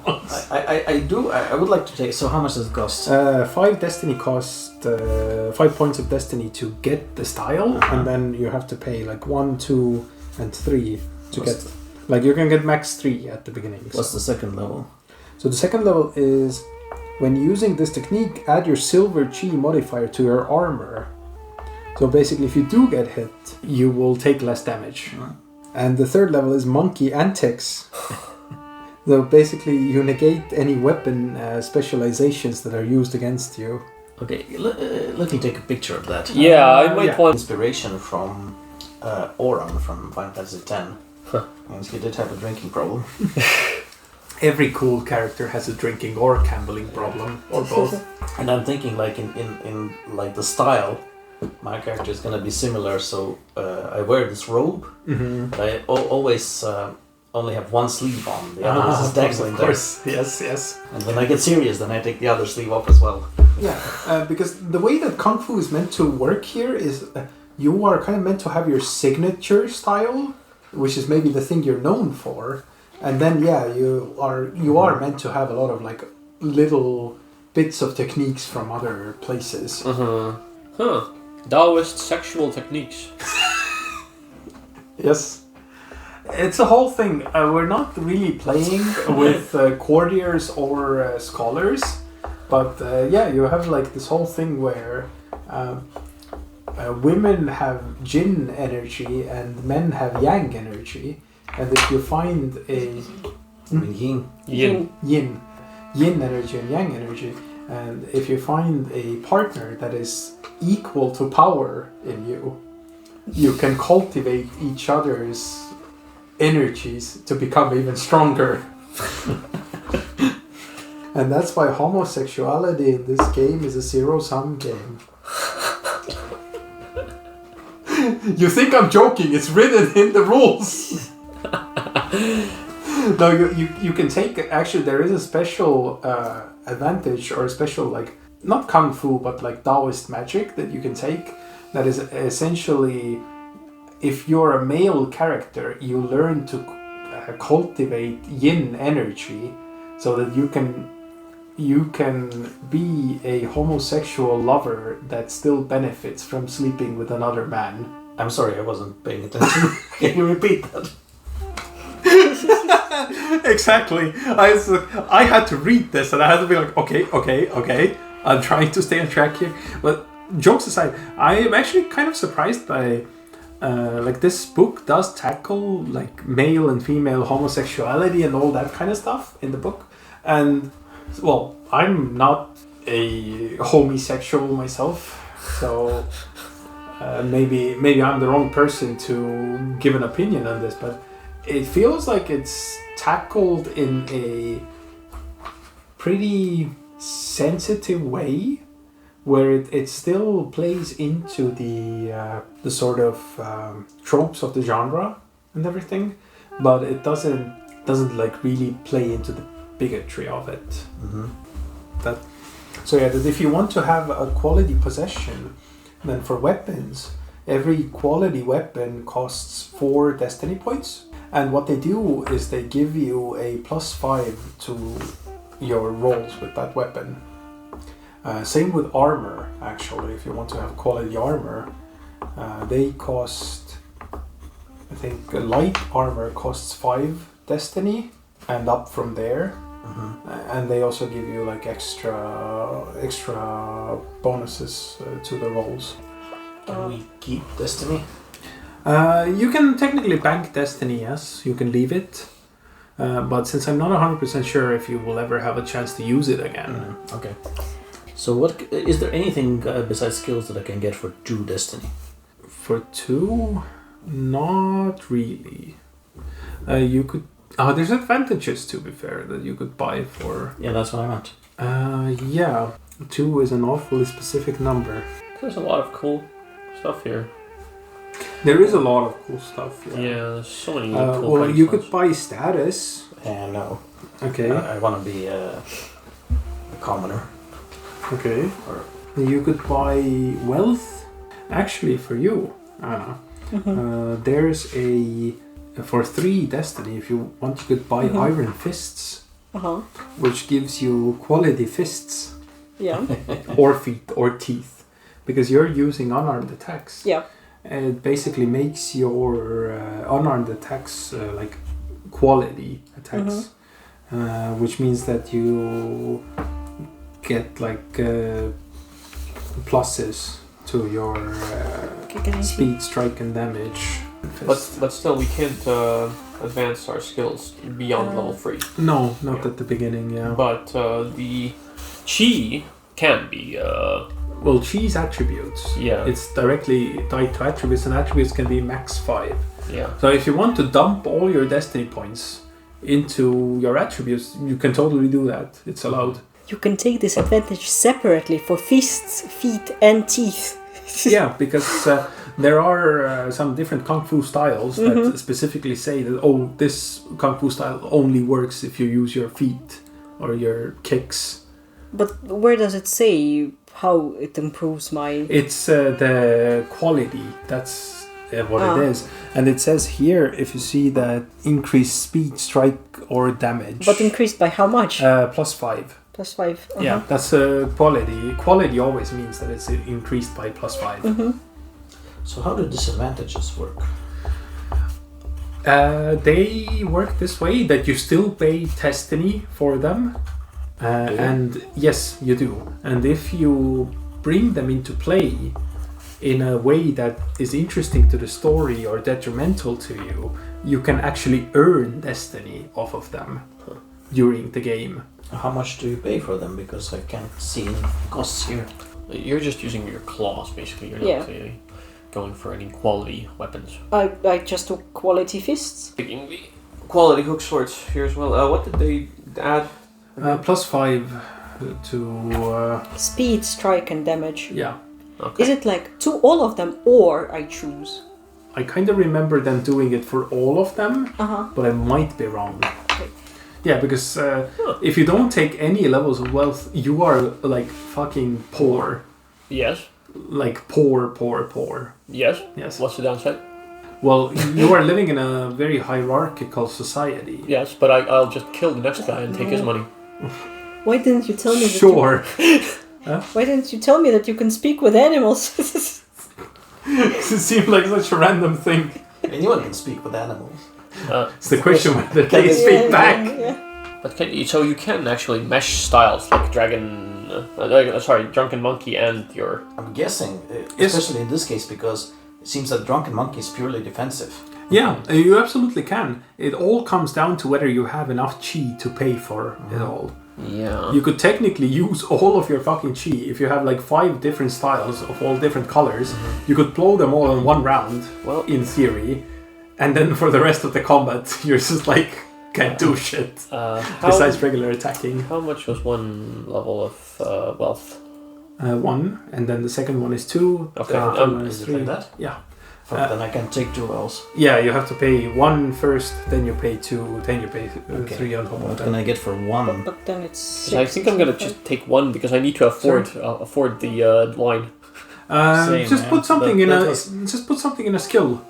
once.
I would like to take. So how much does it cost?
5 destiny cost 5 points of destiny to get the style, and then you have to pay like 1, 2, and 3 to get. Like you can get max 3 at the beginning.
What's the 2nd level?
So the 2nd level is when using this technique, add your silver chi modifier to your armor. So basically, if you do get hit, you will take less damage. And the 3rd level is Monkey Antics. So basically, you negate any weapon specializations that are used against you.
Okay, let me take a picture of that.
Yeah, I might want...
Inspiration from Oran from Final Fantasy X. Means he did have a drinking problem.
Every cool character has a drinking or gambling problem, or both.
And I'm thinking like in like the style, my character is gonna be similar. So I wear this robe. But I always only have one sleeve on. The other is dangling there. Of course,
yes.
And when I get serious, then I take the other sleeve off as well.
Yeah, because the way that Kung Fu is meant to work here is you are kind of meant to have your signature style, which is maybe the thing you're known for. And then, you are meant to have a lot of like little bits of techniques from other places.
Taoist sexual techniques.
Yes. It's a whole thing. We're not really playing with courtiers or scholars, but you have like this whole thing where women have Jin energy and men have Yang energy. And if you find a
Yin
energy and Yang energy, and if you find a partner that is equal to power in you, you can cultivate each other's energies to become even stronger. And that's why homosexuality in this game is a zero-sum game. You think I'm joking? It's written in the rules. No, you can take, actually there is a special advantage or a special like, not Kung Fu but like Taoist magic that you can take that is essentially, if you're a male character, you learn to cultivate yin energy so that you can be a homosexual lover that still benefits from sleeping with another man.
I'm sorry, I wasn't paying attention. Can you repeat that?
Exactly. I had to read this and I had to be like, okay. I'm trying to stay on track here. But jokes aside, I am actually kind of surprised by like this book does tackle like male and female homosexuality and all that kind of stuff in the book. And well, I'm not a homosexual myself, so maybe I'm the wrong person to give an opinion on this, but it feels like it's tackled in a pretty sensitive way, where it still plays into the sort of tropes of the genre and everything, but it doesn't like really play into the bigotry of it.
Mm-hmm.
That if you want to have a quality possession, then for weapons, every quality weapon costs 4 destiny points, and what they do is they give you a +5 to your rolls with that weapon. Same with armor, actually. If you want to have quality armor, they cost, I think, light armor costs 5 destiny and up from there. Mm-hmm. And they also give you like extra bonuses to the rolls.
Can we keep destiny?
You can technically bank destiny, yes. You can leave it. But since I'm not 100% sure if you will ever have a chance to use it again.
Mm-hmm. Okay. So what is there anything besides skills that I can get for 2 destiny?
For 2? Not really. You could... there's advantages, to be fair, that you could buy for...
Yeah, that's what I meant.
Yeah. 2 is an awfully specific number.
There's a lot of cool stuff here.
There is a lot of cool stuff.
Yeah, there's so many cool
well, you could buy status.
No.
Okay.
I want to be a commoner.
Okay. You could buy wealth. Actually, for you, Anna, there's for 3 destiny, if you want, you could buy iron fists, which gives you quality fists.
Yeah.
Or feet or teeth, because you're using unarmed attacks.
Yeah.
And it basically makes your unarmed attacks like quality attacks, which means that you get like pluses to your speed, strike, and damage.
But still, we can't advance our skills beyond level 3.
No, not at the beginning. Yeah.
But the chi can be.
Well, Chi's attributes.
Yeah.
It's directly tied to attributes, and attributes can be max 5.
Yeah.
So if you want to dump all your destiny points into your attributes, you can totally do that. It's allowed.
You can take this advantage separately for fists, feet, and teeth.
Yeah, because there are some different kung fu styles that specifically say that, this kung fu style only works if you use your feet or your kicks.
But where does it say how it improves my...
It's the quality. That's what it is. And it says here, if you see that increased speed, strike, or damage.
But increased by how much?
+5.
+5.
Yeah, that's quality. Quality always means that it's increased by +5.
So how do disadvantages work?
They work this way, that you still pay destiny for them. And yes, you do. And if you bring them into play in a way that is interesting to the story or detrimental to you, you can actually earn destiny off of them during the game.
How much do you pay for them? Because I can't see any costs here.
You're just using your claws, basically. You're not going for any quality weapons.
I just took quality fists.
Taking the quality hook swords here as well. What did they add?
+5 to...
Speed, strike, and damage.
Yeah.
Okay.
Is it like to all of them, or I choose?
I kind of remember them doing it for all of them, but I might be wrong.
Okay.
Yeah, because if you don't take any levels of wealth, you are like fucking poor.
Yes.
Like poor.
Yes.
Yes.
What's the downside?
Well, you are living in a very hierarchical society.
Yes, but I'll just kill the next guy and take his money.
Why didn't you tell me that
Sure.
Why didn't you tell me that you can speak with animals?
It seemed like such a random thing.
Anyone can speak with animals.
It's the question whether they speak back.
Yeah.
But so you can actually mesh styles like Drunken Monkey and your...
I'm guessing, especially in this case, because it seems that Drunken Monkey is purely defensive.
Yeah, you absolutely can. It all comes down to whether you have enough chi to pay for it all.
Yeah.
You could technically use all of your fucking chi. If you have like 5 different styles of all different colors, you could blow them all in one round,
well,
in theory. And then for the rest of the combat, you're just like, can't do shit. Besides regular attacking.
How much was one level of wealth?
1, and then the second one is 2.
Okay,
is it like that?
Yeah.
Then I can take 2 wells.
Yeah, you have to pay 1 first, then you pay 2, then you pay 3 on top of
What
that.
can I get for 1?
But then it's 6.
I think I'm gonna just take 1 because I need to afford the line.
Same,
just
yeah.
put something
That
just put something in a skill.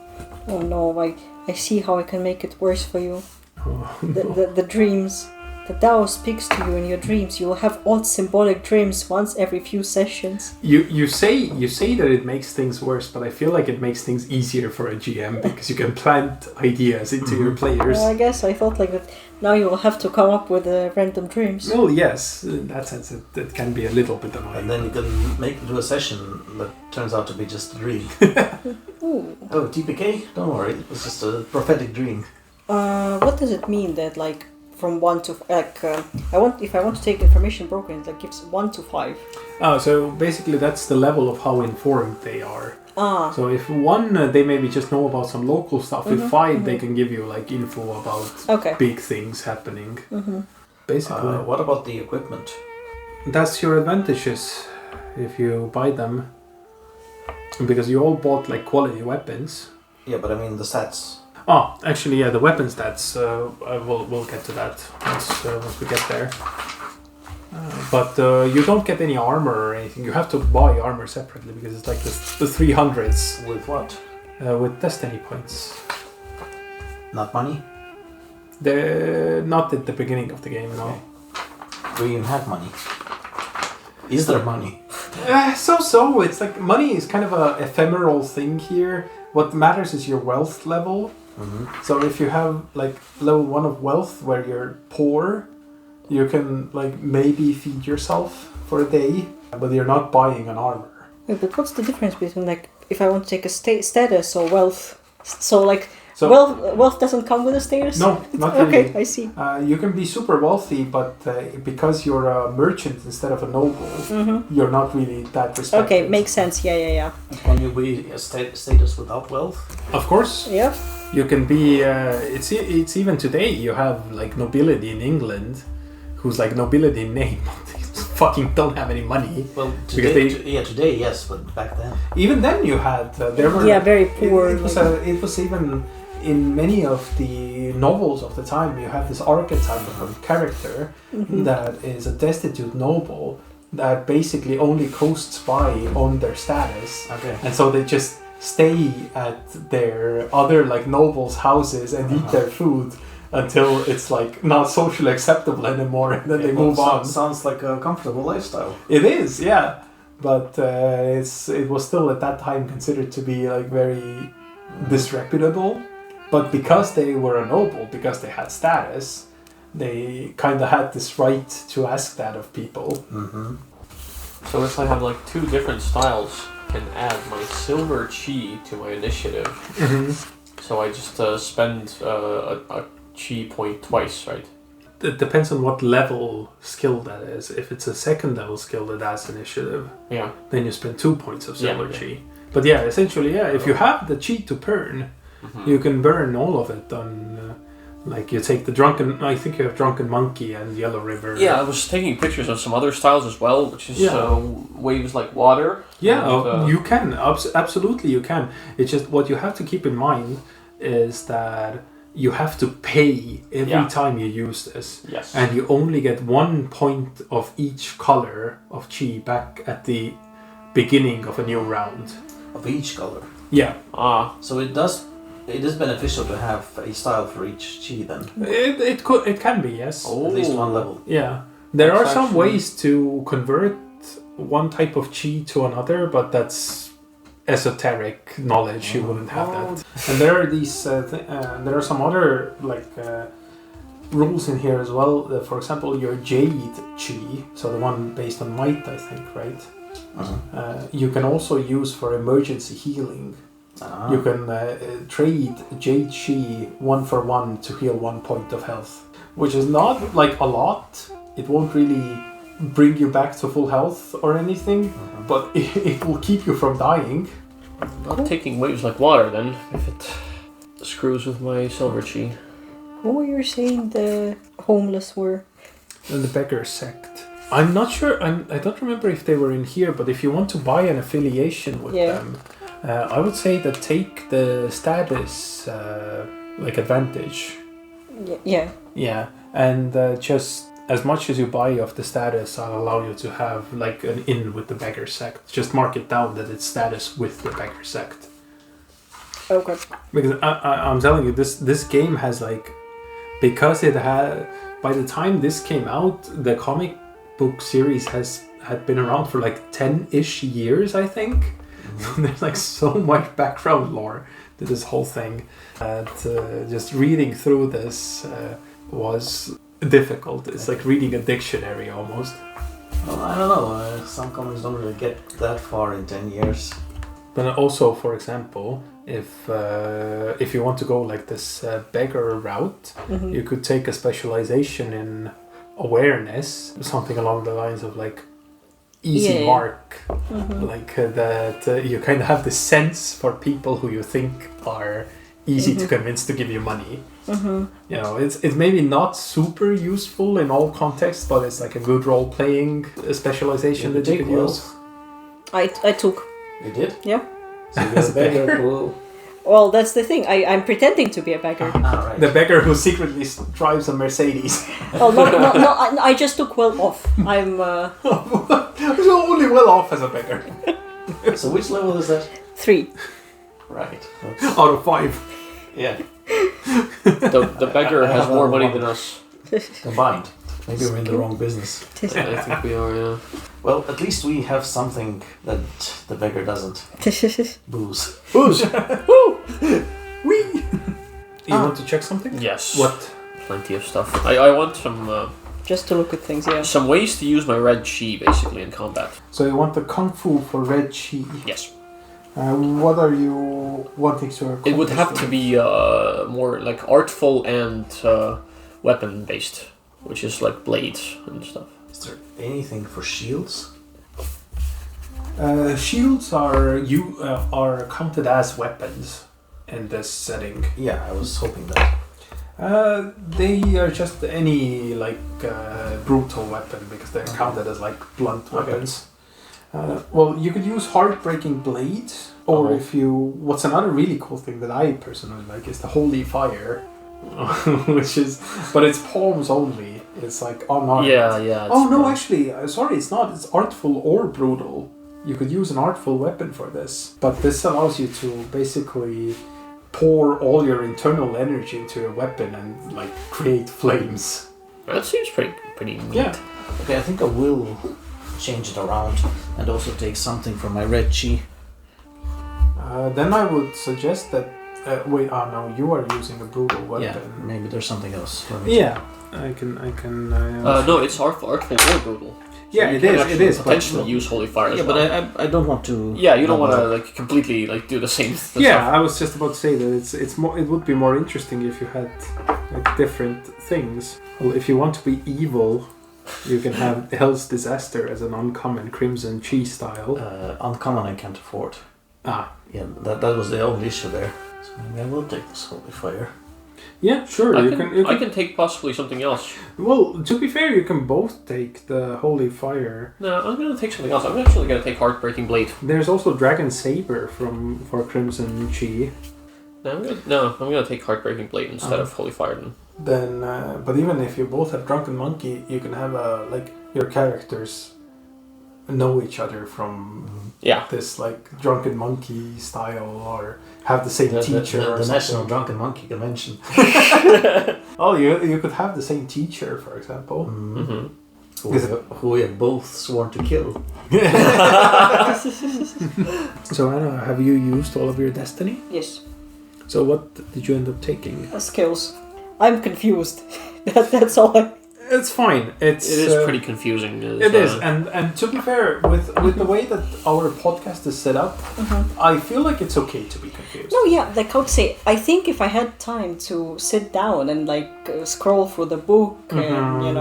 Oh no, I see how I can make it worse for you.
Oh,
The dreams. The Tao speaks to you in your dreams. You will have odd symbolic dreams once every few sessions.
You say that it makes things worse, but I feel like it makes things easier for a GM because you can plant ideas into your players.
Well, I guess I thought like that. Now you will have to come up with random dreams.
Well, yes, in that sense it can be a little bit annoying.
And then you can do a session that turns out to be just a dream.
Ooh.
Oh, TPK? Don't worry, it was just a prophetic dream.
What does it mean that like from 1 to if I want to take information broken, it like gives 1 to 5.
Oh, so basically that's the level of how informed they are.
Ah.
So if 1, they maybe just know about some local stuff. If 5, they can give you like info about big things happening. Basically.
What about the equipment?
That's your advantages if you buy them. Because you all bought like quality weapons.
Yeah, but I mean the stats.
Oh, actually, yeah, the weapon stats. We'll get to that once we get there. But you don't get any armor or anything. You have to buy armor separately because it's like the 300s.
With what?
With destiny points.
Not money?
They're not at the beginning of the game, no.
Do you even have money? Is there money?
So. It's like money is kind of a ephemeral thing here. What matters is your wealth level. So if you have like level 1 of wealth where you're poor, you can like maybe feed yourself for a day, but you're not buying an armor.
Wait, but what's the difference between like if I want to take a status or wealth? So wealth doesn't come with a status?
No, not really.
Okay, I see.
You can be super wealthy, but because you're a merchant instead of a noble, you're not really that respected.
Okay, makes sense. Yeah.
Can you be a status without wealth?
Of course.
Yeah.
You can be. It's even today. You have like nobility in England, who's like nobility in name. They fucking don't have any money.
Well, today yes, but back then.
Even then, you had. There were.
Yeah, very poor.
It was even. In many of the novels of the time, you have this archetype of a character that is a destitute noble that basically only coasts by on their status.
Okay.
And so they just stay at their other like nobles' houses and eat their food until it's like not socially acceptable anymore, and then they move on.
Sounds like a comfortable lifestyle.
It is, yeah. But it was still at that time considered to be like very disreputable. But because they were a noble, because they had status, they kind of had this right to ask that of people.
So if I have like 2 different styles, I can add my silver chi to my initiative. So I just spend a chi point twice, right?
It depends on what level skill that is. If it's a 2nd level skill that adds initiative, then you spend 2 points of silver chi. But yeah, essentially, if you have the chi to burn, you can burn all of it on, like you take the drunken. I think you have drunken monkey and yellow river.
Yeah, I was taking pictures of some other styles as well, which is waves like water.
Yeah, you can absolutely you can. It's just what you have to keep in mind is that you have to pay every time you use this.
Yes.
And you only get 1 point of each color of chi back at the beginning of a new round.
Of each color.
Yeah.
So it is beneficial to have a style for each chi then.
It can be, yes.
At least 1 level.
Yeah. There are some ways to convert one type of chi to another, but that's esoteric knowledge. You wouldn't have that. And there are these. There are some other rules in here as well. For example, your jade chi, so the one based on might, I think, right? You can also use for emergency healing. You can trade Jade Chi 1 for 1 to heal 1 point of health, which is not like a lot it won't really bring you back to full health or anything, but it will keep you from dying.
Not taking waves like water then, if it screws with my silver chi.
Who were you saying the homeless were?
And the beggar sect. I'm not sure. I don't remember if they were in here, but if you want to buy an affiliation with them, I would say that take the status advantage.
Yeah.
Yeah, and just as much as you buy of the status, I'll allow you to have like an in with the beggar sect. Just mark it down that it's status with the beggar sect.
Okay.
Because I'm telling you, this game has like, because it had, by the time this came out, the comic book series had been around for like 10-ish years, I think. There's like so much background lore to this whole thing that just reading through this was difficult. It's like reading a dictionary almost.
Well, I don't know. Some comics don't really get that far in 10 years.
But also, for example, if you want to go like this beggar route, you could take a specialization in awareness, something along the lines of like easy mark, like that you kind of have the sense for people who you think are easy to convince to give you money. You know, it's maybe not super useful in all contexts, but it's like a good role-playing specialization that you can use.
I took.
You did?
Yeah.
So you're a beggar who...
Well, that's the thing. I'm pretending to be a beggar.
Right.
The beggar who secretly drives a Mercedes.
Oh, no, I just took well off. I'm...
You're only well off as a beggar.
So which level is that?
3.
Right.
Out of 5.
Yeah.
The beggar has more money than us.
Combined. Maybe we're in the wrong business.
I think we are, yeah.
Well, at least we have something that the beggar doesn't. Booze.
Booze! Woo! Wee! You want to check something?
Yes.
What?
Plenty of stuff. I want some...
Just to look at things, yeah.
Some ways to use my red chi, basically, in combat.
So you want the Kung Fu for red chi.
Yes.
What are you wanting to accomplish?
It would have to be more like artful and weapon-based, which is like blades and stuff.
Is there anything for shields?
Shields are counted as weapons in this setting.
Yeah, I was hoping that.
They are just any like brutal weapon because they're counted as like blunt weapons. Well, you could use heartbreaking blades, or if you... What's another really cool thing that I personally like is the holy fire, which is... But it's palms only. It's like unarmed.
Yeah.
Oh, no, actually, sorry, it's not. It's artful or brutal. You could use an artful weapon for this. But this allows you to basically pour all your internal energy into your weapon and like create flames.
That seems pretty neat.
Yeah.
Okay, I think I will change it around and also take something from my red chi.
Then I would suggest that... wait, no, you are using a brutal weapon.
Yeah, maybe there's something else.
Yeah, I can.
No, it's artful or brutal. So
yeah, it is.
Potentially use holy fire as
yeah,
well.
but I don't want to...
Yeah, you don't want to like completely like do the same stuff.
Yeah, I was just about to say that it's more. It would be more interesting if you had like different things. Well, if you want to be evil, you can have Hell's Disaster as an uncommon Crimson Chi style.
Uncommon I can't afford. Yeah, that was the only issue there. So maybe I will take this holy fire.
Yeah, sure.
I can take possibly something else.
Well, to be fair, you can both take the Holy Fire.
No, I'm going to take something else. I'm actually going to take Heartbreaking Blade.
There's also Dragon Saber for Crimson Chi.
I'm going to take Heartbreaking Blade instead of Holy Fire then.
Then, but even if you both have Drunken Monkey, you can have like your characters know each other from this like Drunken Monkey style, or have the same teacher.
The National Drunken Monkey Convention.
Oh, you could have the same teacher, for example.
Mm-hmm. Who we have both sworn to kill.
So Anna, have you used all of your destiny?
Yes.
So what did you end up taking?
Skills. I'm confused. That's all.
It's fine. It
is pretty confusing.
It is, and to be fair, with the way that our podcast is set up, I feel like it's okay to be confused.
No, yeah, like I would say, I think if I had time to sit down and like scroll through the book and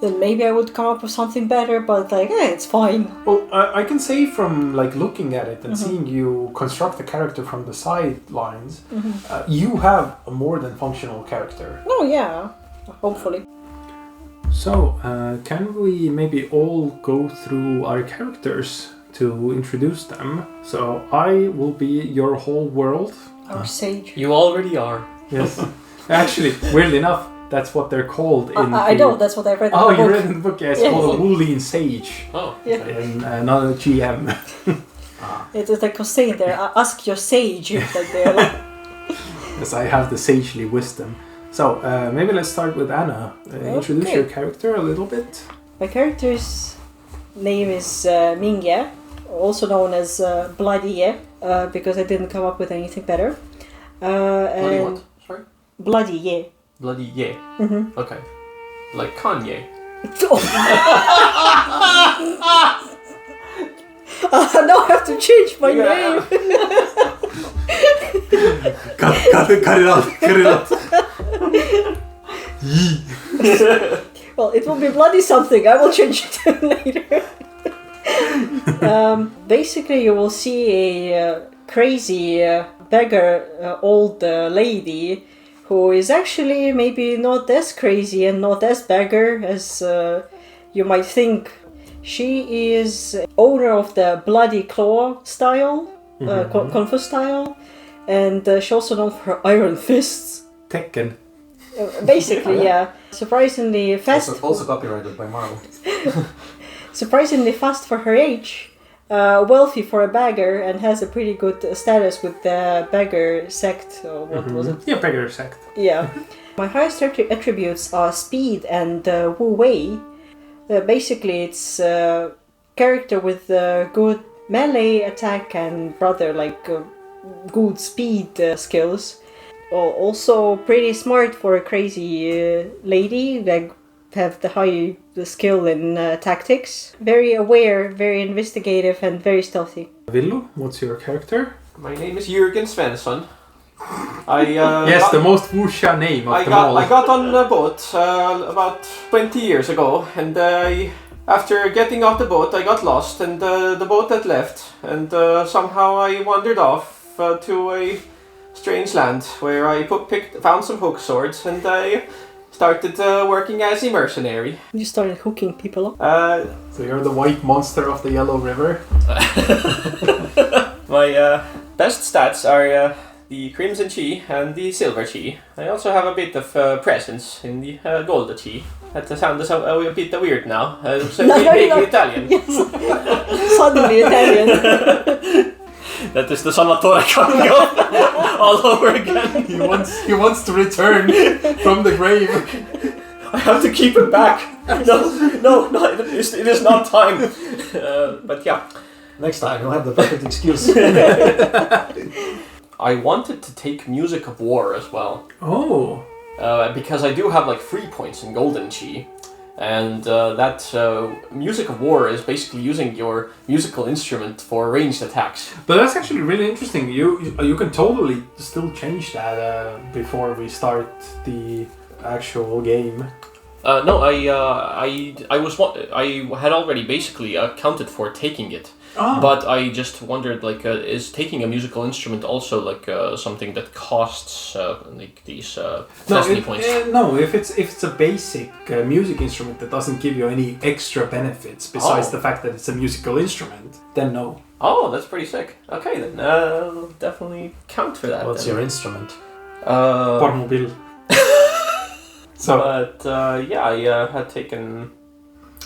then maybe I would come up with something better, but like, it's fine.
Well, I can say from like looking at it and seeing you construct a character from the sidelines, you have a more than functional character.
Oh yeah, hopefully.
So, can we maybe all go through our characters to introduce them? So, I will be your whole world.
Our sage.
You already are.
Yes. Actually, weirdly enough, that's what they're called in
I know, that's what I read in the book.
you read in the book? Yeah, it's called a Woolian Sage.
Oh.
Yeah.
And another GM.
It is like a saying there, ask your sage. Like they're like...
Yes, I have the sagely wisdom. So, maybe let's start with Anna. Introduce your character a little bit.
My character's name is Mingye, also known as Bloody Ye, because I didn't come up with anything better.
Bloody what? Sorry?
Bloody Ye.
Bloody Ye. Mm-hmm. Okay. Like Kanye.
Now I have to change my name.
Cut it out.
Well, it will be bloody something. I will change it later. Basically, you will see a crazy beggar old lady who is actually maybe not as crazy and not as beggar as you might think. She is owner of the Bloody Claw style, Kung Fu style, and she's also known for her iron fists.
Tekken.
Basically, yeah. Surprisingly fast.
Also copyrighted by Marvel.
Surprisingly fast for her age. Wealthy for a beggar, and has a pretty good status with the beggar sect. Or what was it?
Yeah, beggar sect.
Yeah. My highest attributes are speed and Wu Wei. Basically, it's a character with good melee attack and rather like good speed skills. Also pretty smart for a crazy lady, like have the skill in tactics. Very aware, very investigative, and very stealthy.
Villu, what's your character?
My name is Jürgen Svensson.
Yes, the most Wuxia name of them all.
I got on a boat about 20 years ago, and after getting off the boat, I got lost, and the boat had left, and somehow I wandered off to a strange land where I found some hook swords, and I started working as a mercenary.
You started hooking people up?
So you're the white monster of the Yellow River?
My best stats are the Crimson Chi and the Silver Chi. I also have a bit of presence in the Gold Chi. That sounds a bit weird now. So maybe Italian.
Yes. Suddenly Italian.
That is the Salvatore coming up all over again.
He wants to return from the grave.
I have to keep him back. No, it is not time. But yeah.
Next time you'll have the perfect excuse.
I wanted to take Music of War as well.
Oh.
Because I do have like 3 points in Golden Chi. And that Music of War is basically using your musical instrument for ranged attacks.
But that's actually really interesting. You can totally still change that before we start the actual game.
No, I had already basically accounted for taking it.
Oh.
But I just wondered, like, is taking a musical instrument also like something that costs like these destiny points?
No, if it's a basic music instrument that doesn't give you any extra benefits besides the fact that it's a musical instrument, then no.
Oh, that's pretty sick. Okay, then I'll definitely count for that.
What's your instrument?
Pormobil.
But I had taken.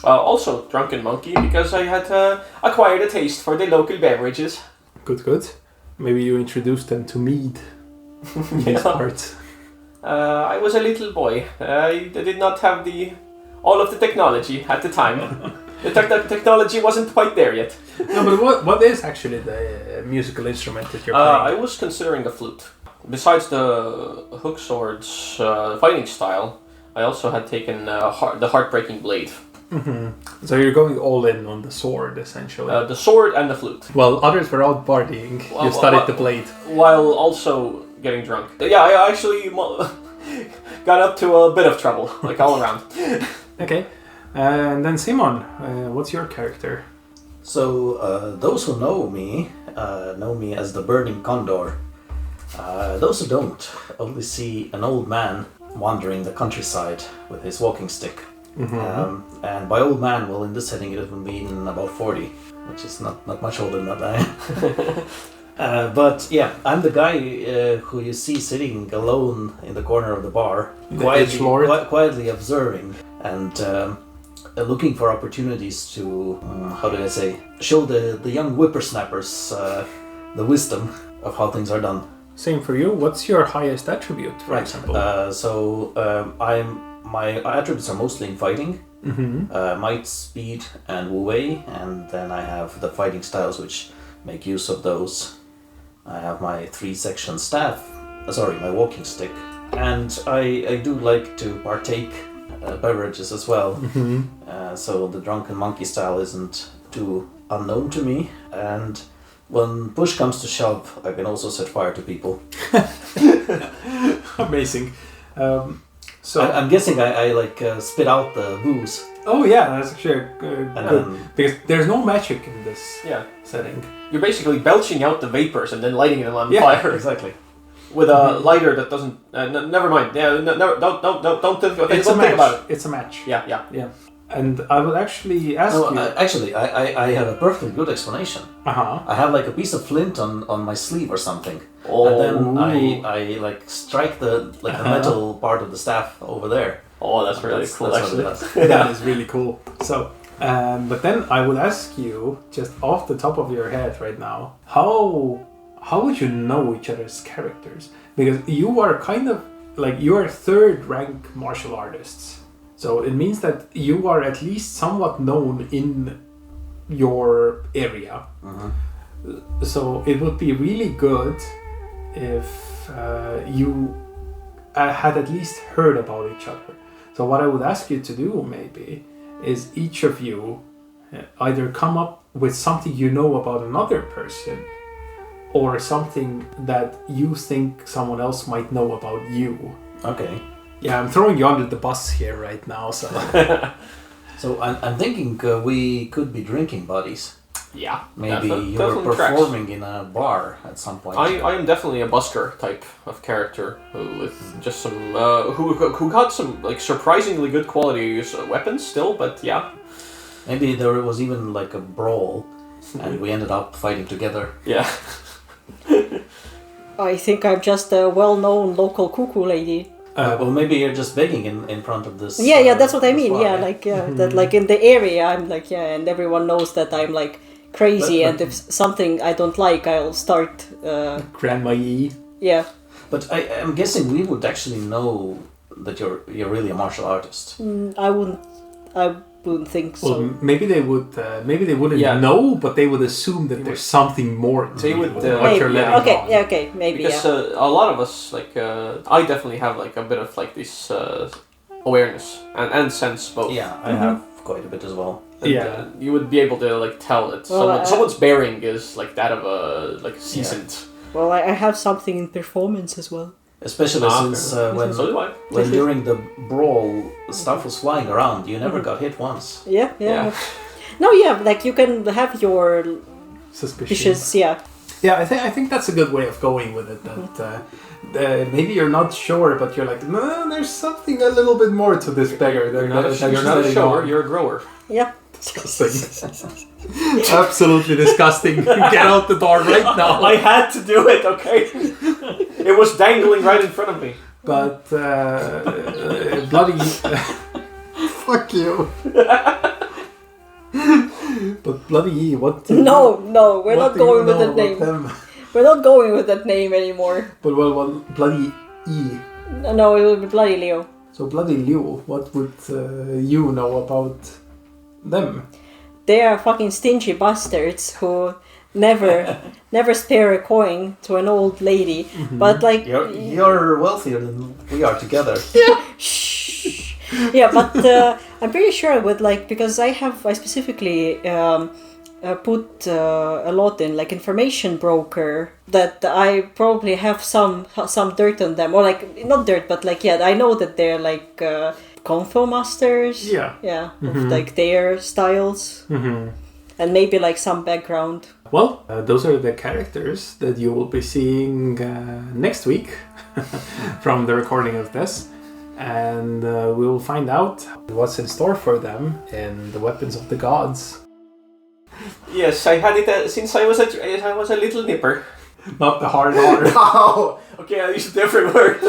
Also Drunken Monkey, because I had acquired a taste for the local beverages.
Good. Maybe you introduced them to mead. This part.
I was a little boy. I did not have all of the technology at the time. The technology wasn't quite there yet.
No, but what is actually the musical instrument that you're playing?
I was considering the flute. Besides the hook swords fighting style, I also had taken the Heartbreaking Blade.
Mm-hmm. So you're going all in on the sword, essentially.
The sword and the flute.
Well, others were out partying. You studied the blade.
While also getting drunk. Yeah, I actually got up to a bit of trouble, like all around.
Okay. And then Simon, what's your character?
So those who know me as the Burning Condor. Those who don't only see an old man wandering the countryside with his walking stick. And by old man, well, in this setting it would mean about 40, which is not much older than that I am. But yeah, I'm the guy who you see sitting alone in the corner of the bar, quietly observing and looking for opportunities to, how do I say, show the young whippersnappers the wisdom of how things are done.
Same for you. What's your highest attribute, for example?
My attributes are mostly in fighting, might, speed, and wu wei, and then I have the fighting styles which make use of those. I have my 3-section staff, my walking stick, and I do like to partake beverages as well. So the drunken monkey style isn't too unknown to me, and when push comes to shove, I can also set fire to people.
Amazing. So
I'm guessing I spit out the booze.
Oh yeah, that's actually good. Because there's no magic in this setting.
You're basically belching out the vapors and then lighting them on
Yeah,
fire.
exactly.
With a lighter that doesn't... never mind. Yeah, don't think about it.
It's a match.
Yeah.
And I would actually ask you...
Actually, I have a perfectly good explanation. I have like a piece of flint on my sleeve or something. And then I strike the metal part of the staff over there.
Oh, that's really cool,
that's
actually.
That is really cool. So, but then I would ask you, just off the top of your head right now, how would you know each other's characters? Because you are kind of you are third rank martial artists. So it means that you are at least somewhat known in your area. So it would be really good if you had at least heard about each other. So what I would ask you to do maybe is each of you either come up with something you know about another person or something that you think someone else might know about you.
Okay.
Yeah, I'm throwing you under the bus here right now, so...
So I'm thinking we could be drinking buddies.
Yeah.
Maybe you were performing in a bar at some point.
I am definitely a busker type of character with just some... who got some surprisingly good quality weapons still, but yeah.
Maybe there was even a brawl and we ended up fighting together.
Yeah.
I think I'm just a well-known local cuckoo lady.
Well, maybe you're just begging in front of this.
Yeah, that's what I mean.
bar,
That in the area, I'm and everyone knows that I'm crazy, and if something I don't like, I'll start.
Grandma Yi.
Yeah.
But I'm guessing we would actually know that you're really a martial artist.
I wouldn't think so.
Well, maybe they would. Maybe they wouldn't know, but they would assume that there's something more.
They would.
What you're letting on.
Okay, maybe.
Because a lot of us, I definitely have a bit of this awareness and sense both.
Yeah, I have quite a bit as well.
And, you would be able to tell that someone's bearing is that of a seasoned.
Yeah.
Well, I have something in performance as well.
Especially since when during the brawl stuff was flying around, you never got hit once.
Yeah. No, you can have your
suspicions.
Yeah,
I think that's a good way of going with it. That maybe you're not sure, but you're no, there's something a little bit more to this beggar.
You're not a shower, you're a grower.
Yeah.
Disgusting. Absolutely disgusting. Get out the door right now.
I had to do it, okay? It was dangling right in front of me.
But bloody fuck you. But bloody E, what?
No, we're not going with that name. We're not going with that name anymore.
But well, bloody E.
No, it will be bloody Leo.
So bloody Leo, what would you know about them?
They are fucking stingy bastards who never spare a coin to an old lady. But
you're wealthier than we are together.
Shh. Yeah, but I'm pretty sure I would because I specifically put a lot in information broker, that I probably have some dirt on them, or not dirt, but I know that they're Kung Fu masters.
Yeah.
Yeah, of like their styles. And maybe like some background.
Well, those are the characters that you will be seeing next week from the recording of this. And we will find out what's in store for them in the Weapons of the Gods.
Yes, I had it since I was a little nipper.
Not the hard R.
Oh, okay, I used a different word.